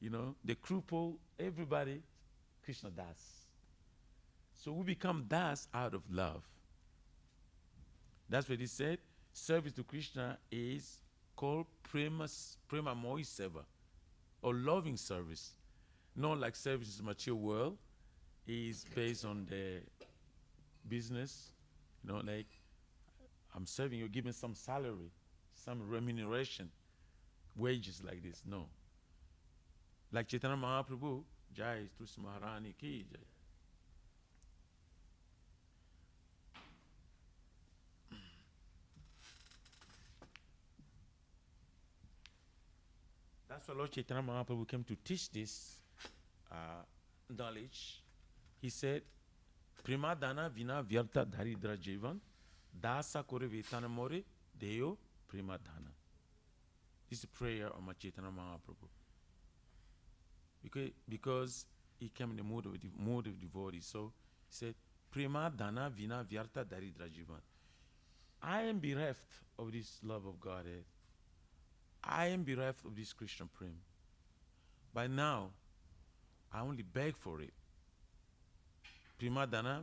you know, the cripple, everybody, Krishna das. So we become das out of love. That's what he said. Service to Krishna is called prema mohi seva, or loving service. Not like service in the mature world. Is based on the business, you know, like I'm serving you, give me some salary, some remuneration, wages like this. No. Like Chaitanya Mahaprabhu, Jai Tulsi Maharani Ki Jai. That's why Lord Chaitanya Mahaprabhu came to teach this knowledge. He said, Primadana vina vyartha dharidra jivan, dasa kore vetana more, deo primadana. This is the prayer of my Chaitanya Mahaprabhu. Because he came in the mode of devotee. So he said, Primadana vina vyartha dharidra jivan. I am bereft of this love of Godhead. I am bereft of this Krishna Prem. By now, I only beg for it. Primadana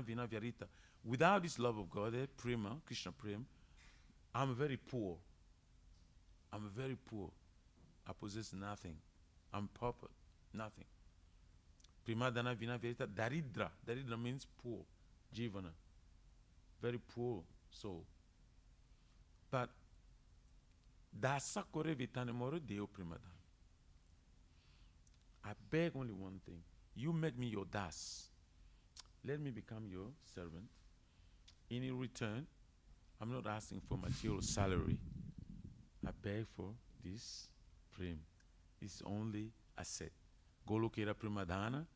vina vyarita. Without this love of God, Prema, Krishna Prem, I'm very poor. I'm very poor. I possess nothing. I'm pauper, nothing. Prima dana vina verita daridra. Daridra means poor. Jivana. Very poor soul. But dasa kore vitane moro deo prima dana. I beg only one thing. You make me your das. Let me become your servant. In return, I'm not asking for material salary. I beg for this prem. It's only asset. Goloka era prima dana.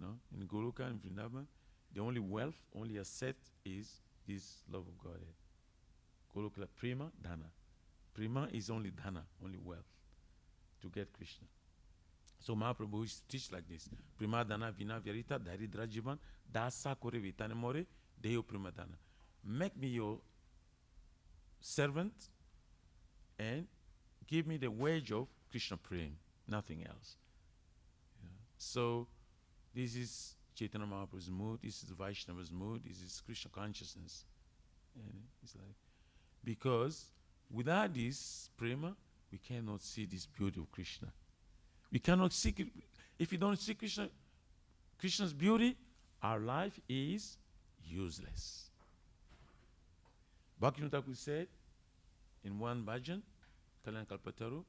No? In Goloka and Vrindavan, the only wealth, only asset is this love of Godhead. Goloka prima dana. Prima is only dana, only wealth to get Krishna. So Mahaprabhu used to teach like this. Prima dana vina vyarita daridra jivan dasa kore vitane more deo prima dana. Make me your servant and give me the wage of Krishna prem, nothing else. Yeah. So this is Chaitanya Mahaprabhu's mood, this is Vaishnava's mood, this is Krishna consciousness. And it's like, because without this prema, we cannot see this beauty of Krishna. We cannot see, if you don't see Krishna's beauty, our life is useless. Bhaktivinoda Thakur said in one bhajan, Kalyan Kalpataru,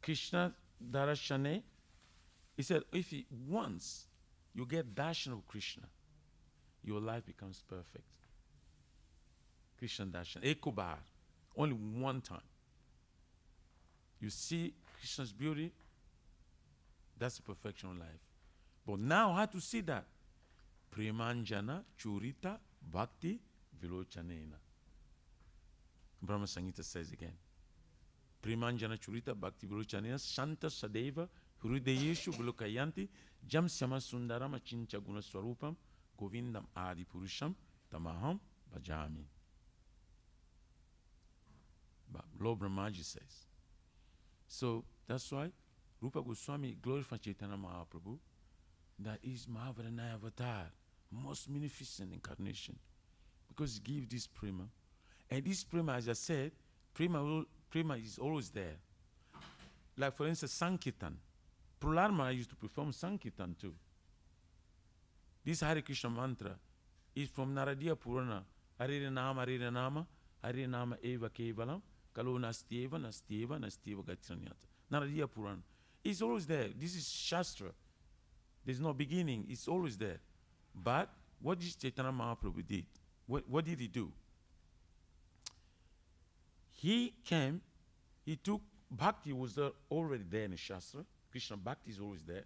Krishna Darashane, he said, if once you get darshan of Krishna, your life becomes perfect. Krishna darshan, Ekobar, only one time. You see Krishna's beauty, that's the perfection of life. But now how to see that? Premanjana Churita Bhakti Vilochanena. Brahma Sangita says again. Premanjana Churita Bhakti Vilochanena Shanta Sadeva Hrudayeshu Vilokayanti Jam Syama Sundarama Chincha Guna Swarupam Govindam Adi Purusham Tamaham Bhajami. But Lord Brahmaji says. So that's why Rupa Goswami glorified Chaitanya Mahaprabhu. That is Mahavadana avatar, most magnificent incarnation. Because he gives this prema. And this prema, as I said, prema is always there. Like for instance, Sankirtan. Prahlad used to perform Sankirtan too. This Hare Krishna mantra is from Naradiya Purana. Hare Nama, Hare Nama, Hare Nama Eva Kevalam, Kalo Nastyeva, Nastyeva, Nastyeva Gatranyata. Naradiya Purana. It's always there. This is Shastra. There's no beginning. It's always there. But what did Chaitanya Mahaprabhu did? What did he do? He came, he took, Bhakti was there, already there in the Shastra. Krishna Bhakti is always there.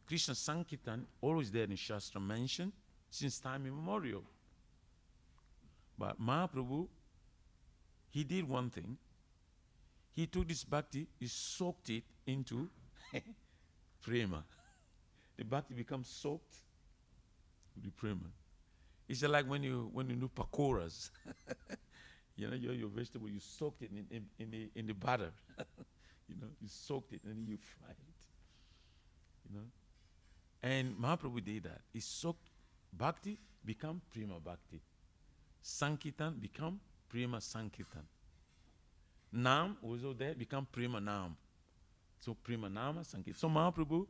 Krishna Sankirtan, always there in the Shastra mentioned since time immemorial. But Mahaprabhu, he did one thing. He took this Bhakti, he soaked it into prema. The Bhakti becomes soaked with the prema. It's like when you do pakoras. You know, your vegetable, you soaked it in the butter. You know, you soaked it and then you fried it. You know? And Mahaprabhu did that. He soaked Bhakti, become Prema Bhakti. Sankirtan become Prema Sankirtan. Nam also there, become Prema Nam. So Prema Nama Sankirtan. So Mahaprabhu,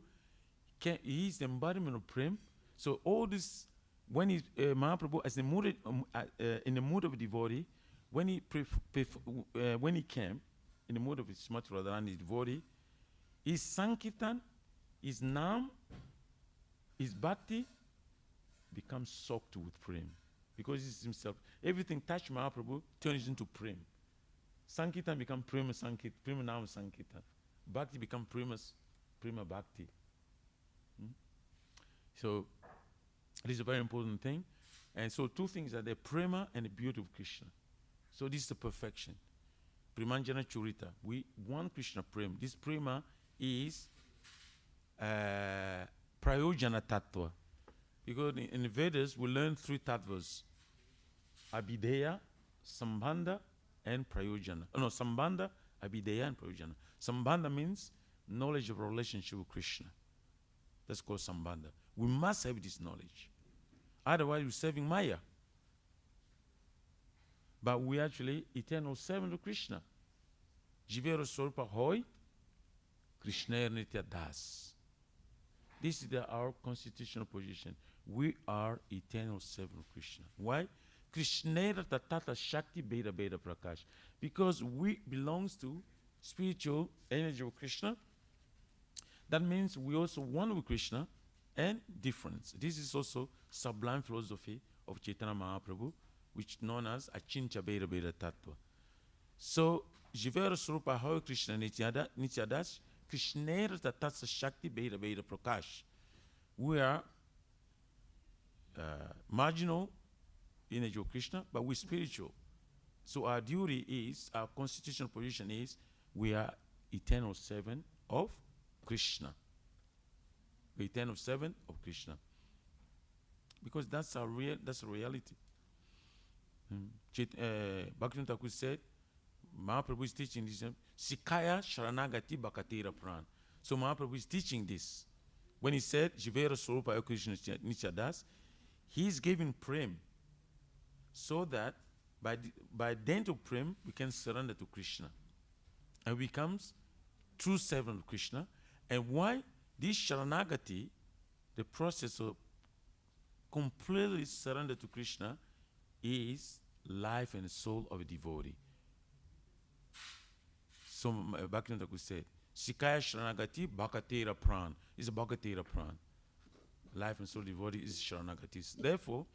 he is the embodiment of Prem. So all this, when he, Mahaprabhu, as the mood, in the mood of a devotee, when he came, in the mood of his Srimati Radharani devotee, his Sankirtan, his Nam, his Bhakti becomes soaked with Prem. Because he's himself. Everything touched Mahaprabhu turns into Prem. Sankirtan become Prema Sankirtan, Prema Nam Sankirtan. Bhakti become Prema Bhakti. So this is a very important thing. And so two things are the Prema and the beauty of Krishna. So this is the perfection. Premanjana Churita. We want Krishna Prema. This Prema is Prayojana Tattva. Because in the Vedas, we learn three tattvas. Abhideya, Sambandha, and Prayojana. Oh, no, Sambandha, Abhideya, and Prayojana. Sambandha means knowledge of relationship with Krishna. That's called Sambandha. We must have this knowledge. Otherwise, we're serving Maya. but we actually eternal servant of Krishna. Jivera Swarupa Hoy, Krishna Nitya Das. This is our constitutional position. We are eternal servant of Krishna. Why? Krishna Tata Shakti Beta Beta Prakash. Because we belongs to spiritual energy of Krishna. That means we also one with Krishna and difference. This is also sublime philosophy of Chaitanya Mahaprabhu, which is known as Achincha Beta Beta Tattva. So, Jivera Swarupa Hoy Krishna Nityadas, Krishna Tatsa Shakti Beta Beta Prakash. We are marginal energy of Krishna, but we're spiritual. So our duty is, our constitutional position is, we are eternal servant of Krishna. The eternal servant of Krishna. Because that's our that's a reality. Bhaktivinoda Thakur said, Mahaprabhu is teaching this, Sikaya Sharanagati Bhakatira Pran. So Mahaprabhu is teaching this. When he said, Jivera Swarupa Krishna Nityadas, he is giving prem so that by dint of prem, we can surrender to Krishna. And becomes true servant of Krishna. And why? This Sharanagati, the process of completely surrender to Krishna, is life and soul of a devotee. So Bhaktivinoda Thakur said, Sikaya Sharanagati Bhakatera Pran is a Bhakatera Pran. Life and soul devotee is Sharanagati. Therefore,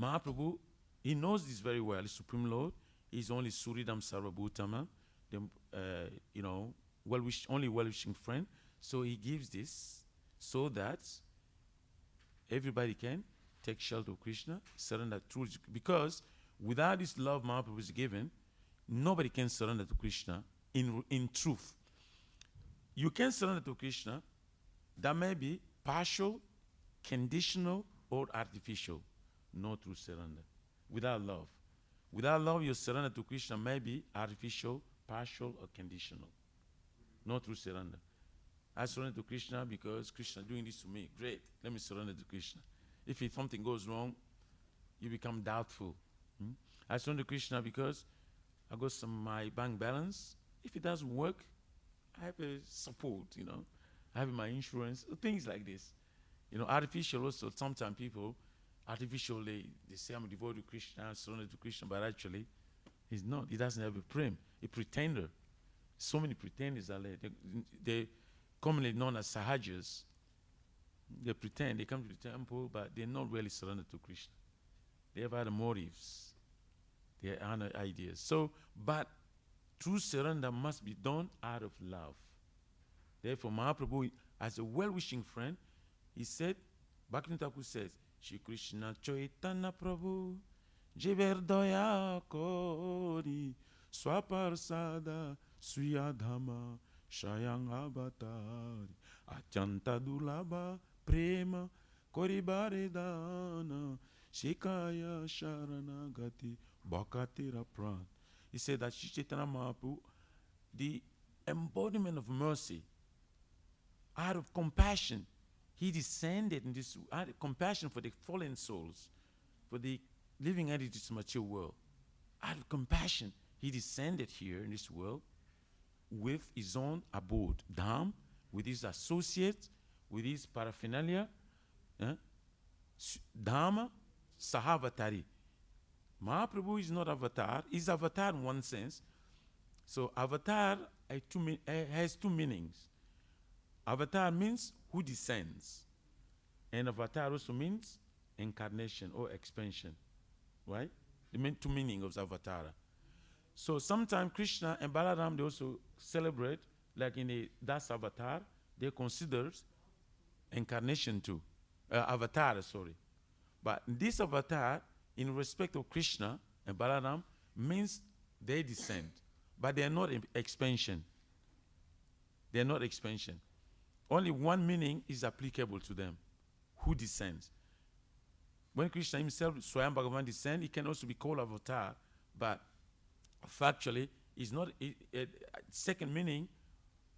Mahaprabhu, he knows this very well. The Supreme Lord is only Suridam Sarvabhutama, the only well-wishing friend. So he gives this so that everybody can take shelter of Krishna, surrender truly. Because without this love Mahaprabhu is given, nobody can surrender to Krishna in truth. You can surrender to Krishna, that may be partial, conditional, or artificial. No true surrender. Without love. Without love, your surrender to Krishna may be artificial, partial, or conditional. No true surrender. I surrender to Krishna because Krishna doing this to me. Great, let me surrender to Krishna. If something goes wrong, you become doubtful. I surrender to Krishna because I got my bank balance. If it doesn't work, I have a support, I have my insurance, things like this. Artificial also, sometimes people, artificially, they say I'm a devotee to Krishna, I surrender to Krishna, but actually, he's not. He doesn't have a prem, a pretender. So many pretenders are there. They're commonly known as sahajas. They pretend, they come to the temple, but they're not really surrendered to Krishna. They have other motives. They have other ideas. So, but true surrender must be done out of love. Therefore, Mahaprabhu, as a well-wishing friend, he said, Bhaktivinoda Thakur says, Shri Krishna Chaitanya Prabhu, Jiver Daya Kori, Swaparsada, Suyadhama, Shayang Avatari, Achanta Dulaba, Prema, Koribare Dana, Shikaya Sharanagati, Bhakatira Pran. He said that Shri Chaitanya Mahaprabhu, the embodiment of mercy, out of compassion, he descended in this, out of compassion for the fallen souls, for the living entities in the mature world. Out of compassion, he descended here in this world with his own abode, Dham, with his associates, with his paraphernalia, Dhamma, Sahavatari. Mahaprabhu is not avatar, he's avatar in one sense. So avatar has two meanings. Avatar means who descends. And avatar also means incarnation or expansion. Right? The main two meanings of avatar. So sometimes Krishna and Balaram, they also celebrate, like in the Das avatar, they consider incarnation too. Avatar, sorry. But this avatar, in respect of Krishna and Balaram, means they descend. But they are not expansion. They are not expansion. Only one meaning is applicable to them. Who descends? When Krishna himself, Swayam Bhagavan, descends, he can also be called avatar, but factually, is not. Second meaning,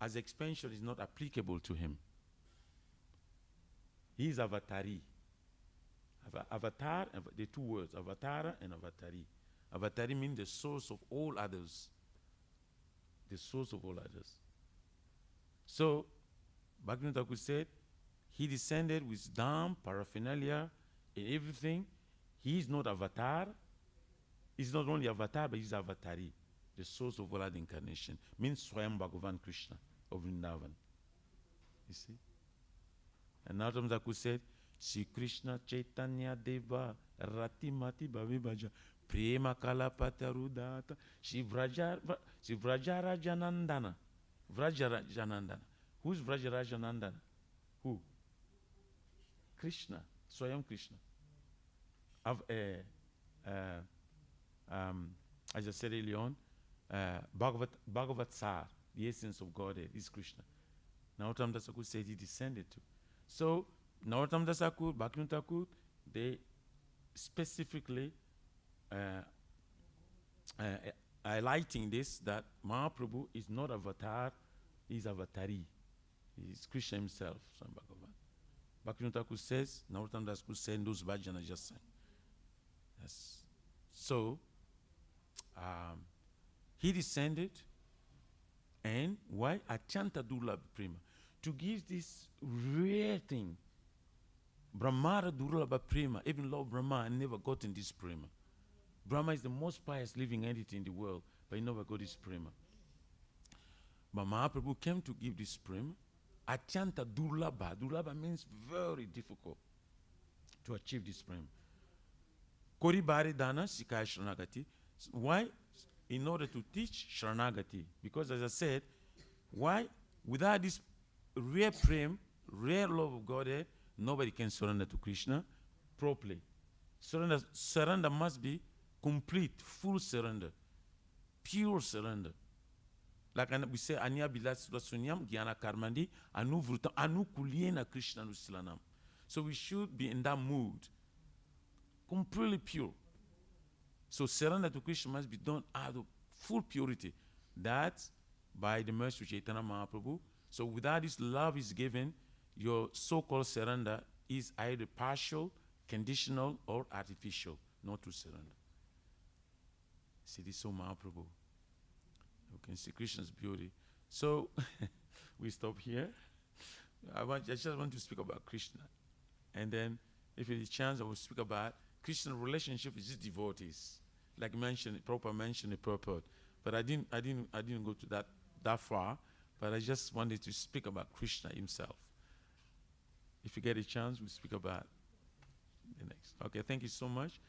as expansion, is not applicable to him. He is avatari. Avatar, the two words, avatara and avatari. Avatari means the source of all others. The source of all others. So, Bhaktivinoda Thakur said, he descended with dam, paraphernalia, and everything. He is not avatar. He's not only avatar, but he's avatari, the source of all other incarnation. Means Swayam Bhagavan Krishna of Vrindavan. You see? And Narottam Thakur said, Shri Krishna Chaitanya Deva Rati Mati Bhavi Bhaja Prema Kalapata Rudata Shri Vrajarajanandana. Vrajarajanandana. Who's Vrajarajanandana? Who? Krishna. Swayam Krishna. As I said earlier on, Bhagavat Sar, the essence of Godhead, is Krishna. Narottam Das Thakur said he descended to. So, Narottam Das Thakur, Bhaktivinoda Thakur, they specifically highlighting this, that Mahaprabhu is not avatar, he is avatari. He is Krishna himself, Swami Bhagavan. Bhaktivinoda Thakur says, Narottam Das Thakur said, those bhajana just sang. Yes. So, he descended, and why? Achanta Durlabha Prema. To give this rare thing, Brahmara Durlabha Prema, even Lord Brahma never gotten this Prema. Brahma is the most pious living entity in the world, but he never got this Prema. But Mahaprabhu came to give this Prema. Achanta Durlabha. Durlabha means very difficult to achieve this Prema. Kori Bhari Dana Sikaya Sharanagati. Why? In order to teach Sharanagati. Because as I said, why? Without this rare prem, rare love of Godhead, nobody can surrender to Krishna properly. Surrender must be complete, full surrender, pure surrender. Like we say, Anya Bilas Rasunyam, Gyana Karmandi, Anu Vrutam, Anu Kuliena Krishna Nusilanam. So we should be in that mood, completely pure. So surrender to Krishna must be done out of full purity. That's by the mercy of Chaitanya Mahaprabhu. So without this love is given, your so-called surrender is either partial, conditional, or artificial, not to surrender. See, this is so Mahaprabhu. You can see Krishna's beauty. So we stop here. I just want to speak about Krishna. And then, if it is chance, I will speak about Krishna's relationship with his devotees, like mentioned, proper mention, the purport. But I didn't go to that far. But I just wanted to speak about Krishna himself. If you get a chance, we'll speak about the next. Okay, thank you so much.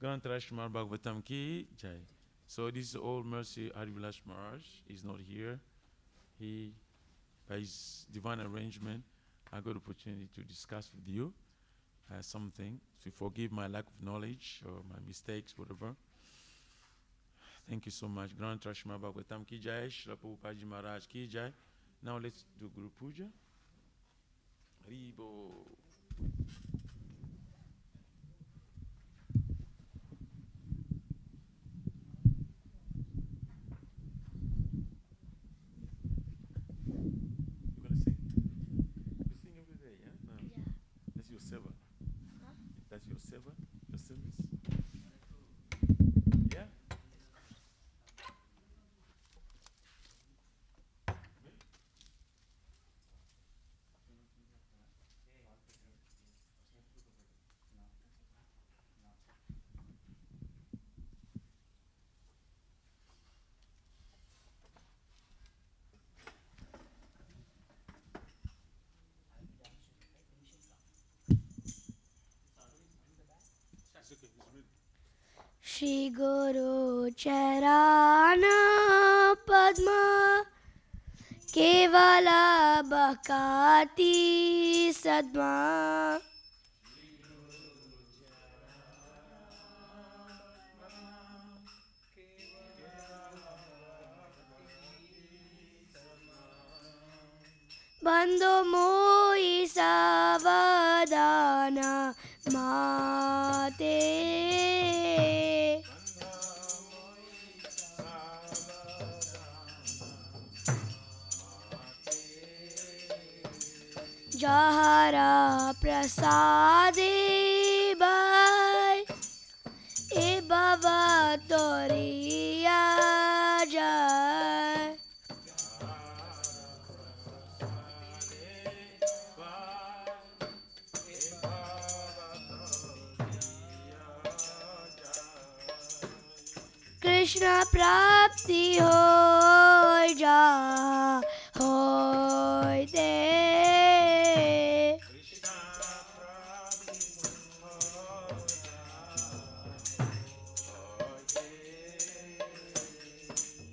Grantaraj Kumar Bhagavatam Ki Jai. So this is All Mercy Harivilash Maharaj. He's not here. He, by his divine arrangement, I got the opportunity to discuss with you something, to forgive my lack of knowledge or my mistakes, whatever. Thank you so much. Grand Trashma Bhagavatam Ki Jai, Srila Prabhupada Ji Maharaj Ki Jai. Now let's do Guru Puja. Haribo. You gonna sing? You sing every day, yeah? No. Yeah. That's your seva. Huh? That's your seva? Your service? Yeah? It's okay. It's ready. Shri Guru Charana Padma Kevala Bhakati Sadma Bando Moi Savadana Mate Jahara Prasade Bhai E Baba करिया जाए। कृष्ण प्राप्ति हो जा होय दे।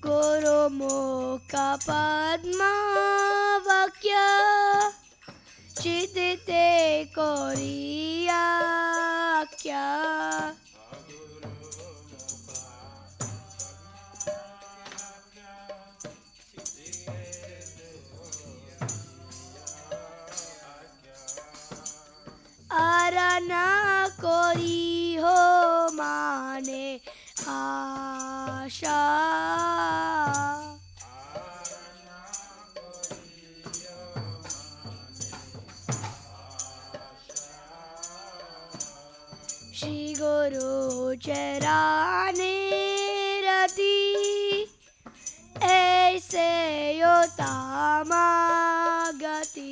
गुरु मुख पद्म वाक्य चित्ते Korea क्या। आराना कोरी हो माने आशा। श्री गुरु चराने रति ऐसे यो तामा गति।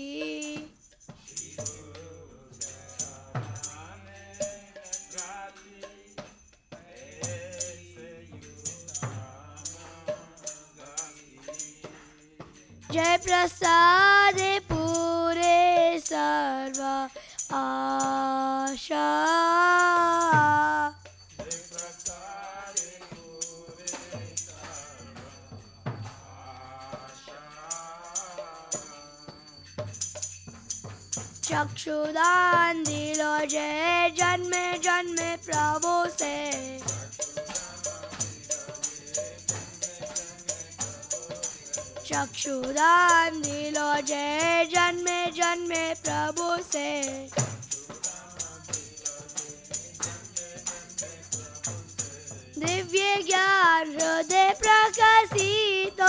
जय प्रसाद पूरे सर्व आशा। चक्षुदान दिलो जय जन्मे जन्मे प्रभु से। चक्षुदान दिलो जय जन्मे जन्मे प्रभु से। दिव्य ज्ञान हृदय प्रकाशित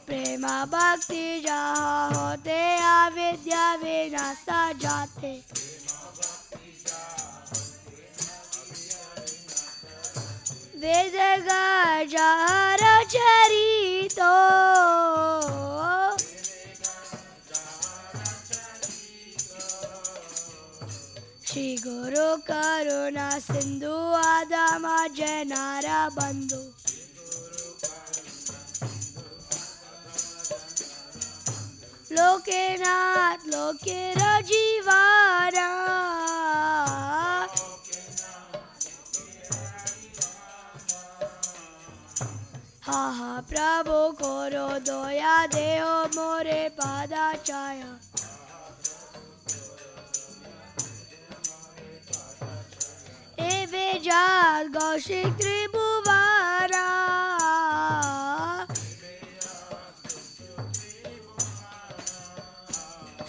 प्रेम भक्ति जहाँ होते अविद्या विनाशा जाते। वेद गार चरितो श्री गुरु करुणा सिंधु आदम जनारा बंधु। लोकेनाथ लोके रजीवारा हा हा प्रभु करो दया देहो मोरे पादा छाया। एवे जाल गौशिक त्रिभुवारा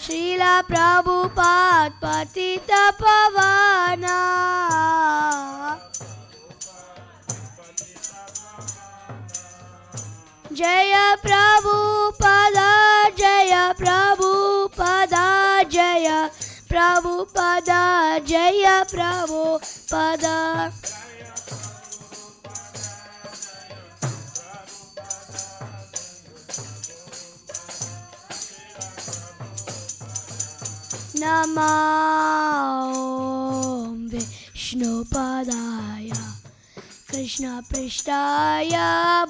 श्रीला प्रभुपाद पतित पावना। जय प्रभुपदा जय प्रभुपदा जय प्रभुपदा जय प्रभुपदा। नमो विष्णुपदाय कृष्ण पृष्ठाय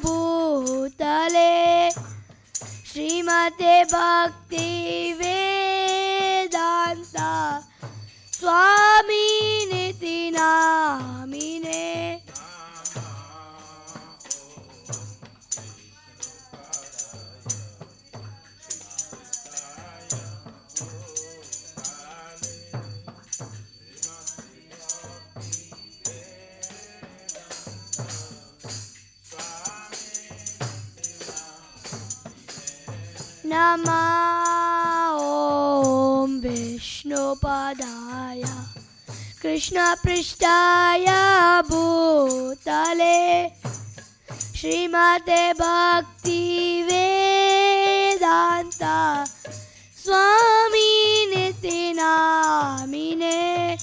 भूतले श्रीमते भक्ति वेदांत स्वामी निति नामिने। नमो विष्णुपदाय कृष्ण पृष्ठाय भूतले श्रीमते भक्ति वेदांत स्वामी निति Mukti Namine.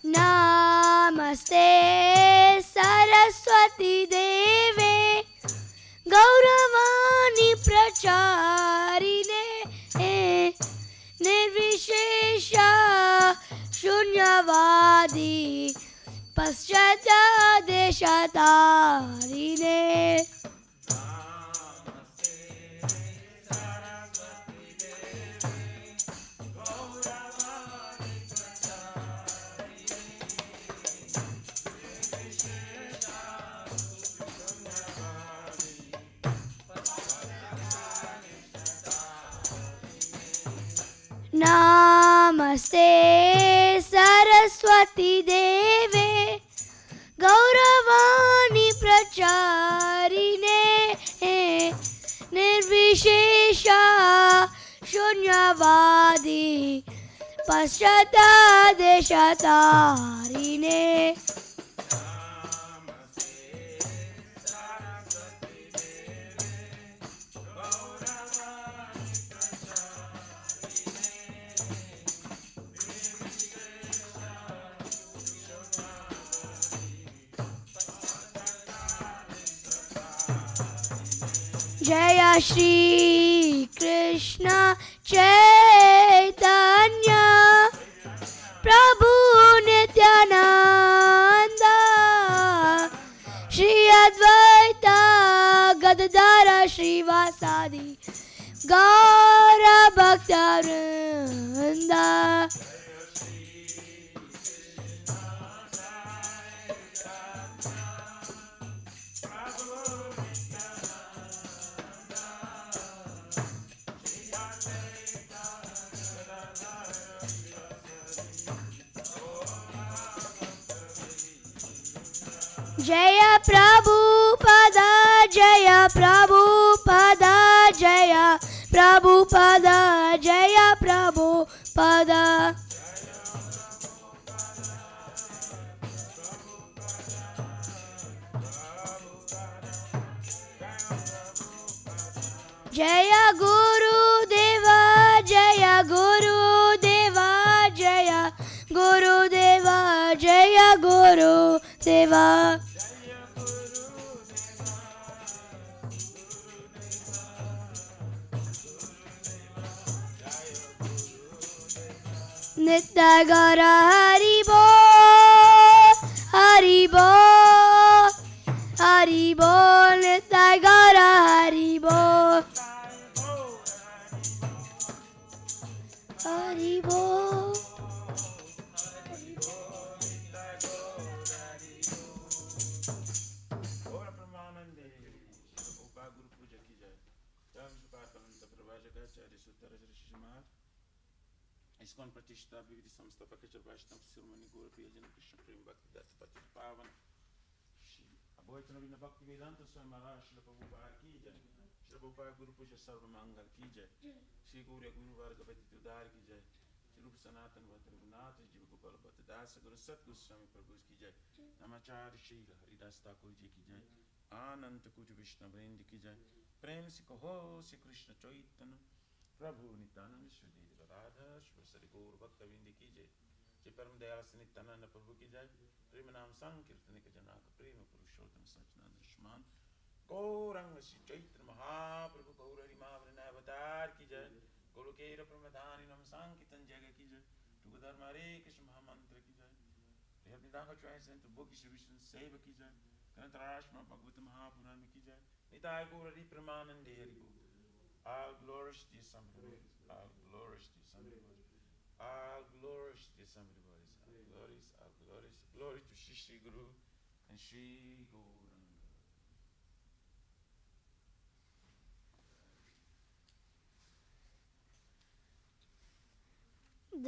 Namaste Saraswati Deve Gauravani Pracharine Nirvishesha Shunyavadi Paschata Deshatarine. Namaste Saraswati Deve Gauravani Pracharine Nirvishesha Shunyavadi Paschata Deshatarine. Jaya Shri Krishna Chaitanya Prabhu Nityananda Shri Advaita Gadadara Shrivasadi Gaura Bhakta-vrinda. Jaya Prabhupada, Jaya Prabhupada, Jaya Prabhupada, Jaya Prabhupada. Jaya Guru Deva, Jaya Guru Deva, Jaya Guru Deva, Jaya Guru Deva. Nitya Gaura Hari Bol, Hari Bol, Hari Bol, Nitya Gaura Hari Bol, Hari Bol. ISKCON प्रतिष्ठा विविध संस्थापक वैष्णव शिरोमणि गौर प्रियजन कृष्ण प्रेम भक्ति दास पति पावन श्री अद्वैत नवीन भक्ति वेदांत स्वामी महाराज श्री प्रभुपाद की जय। श्री प्रभुपाद गुरु पूज्य सर्व मंगल की जय। श्री गौर गुरु वर्ग व्यतीत उदार की जय। श्री रूप सनातन भद्र रघुनाथ जीव गोपाल भट्ट दास गुरु सत गोस्वामी प्रभु की जय। नमाचार्य श्री हरिदास ठाकुर जी की जय। आनंद कुज विष्णु वृंद की जय। प्रेम से कहो श्री कृष्ण चैतन्य प्रभु नित्यानंद श्री राधा श्री गौर भक्तविंद की जय। श्री परम दयाल नित्यानंद प्रभु की जय। प्रेम नाम संकीर्तन के जनक प्रेम पुरुषोत्तम सच्चिदानंद स्मान गौरंग श्री चैत्र महाप्रभु गौर हरिमा अवतार की जय। गोलोकेर प्रमदानि नम संकीर्तन जय की जय। तुग धर्म हरे कृष्ण महामंत्र की जय। हृदय choice and book Shri Vishnu save की जय। ग्रंथ राष्ट्र भगवत महापुराण की जय। निताय गौर हरि परमानंदे हरि बोल। All glories to somebody. All glories to somebody. All glories to somebody. All glories, all glories. Glory to Shri Shri Guru and Shri Gauranga.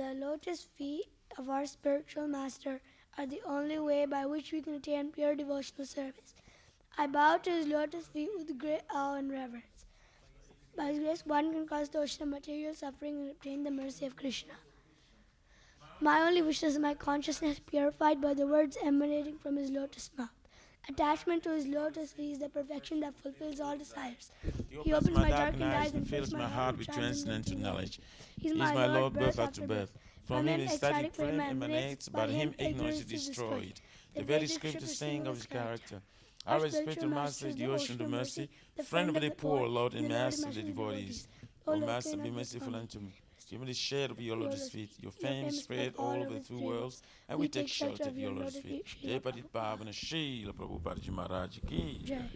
The lotus feet of our spiritual master are the only way by which we can attain pure devotional service. I bow to his lotus feet with great awe and reverence. By his grace, one can cross the ocean of material suffering and obtain the mercy of Krishna. My only wish is my consciousness purified by the words emanating from his lotus mouth. Attachment to his lotus feet is the perfection that fulfills all desires. He opens my darkened eyes and fills my heart with transcendental knowledge. He is my Lord, birth after birth. From him ecstatic flame emanates, by him ignorance is destroyed. The very scriptures sing of his character. Our spiritual master is the ocean of mercy, the friend of the poor, Lord and master of the devotees. O Master, be merciful unto me. Give me the shade of your lotus feet. Your fame spread all over the two worlds, and we take shelter of your lotus feet. Jai Padit Pavana Srila Prabhupada Ji Maharaj Ki. Jai.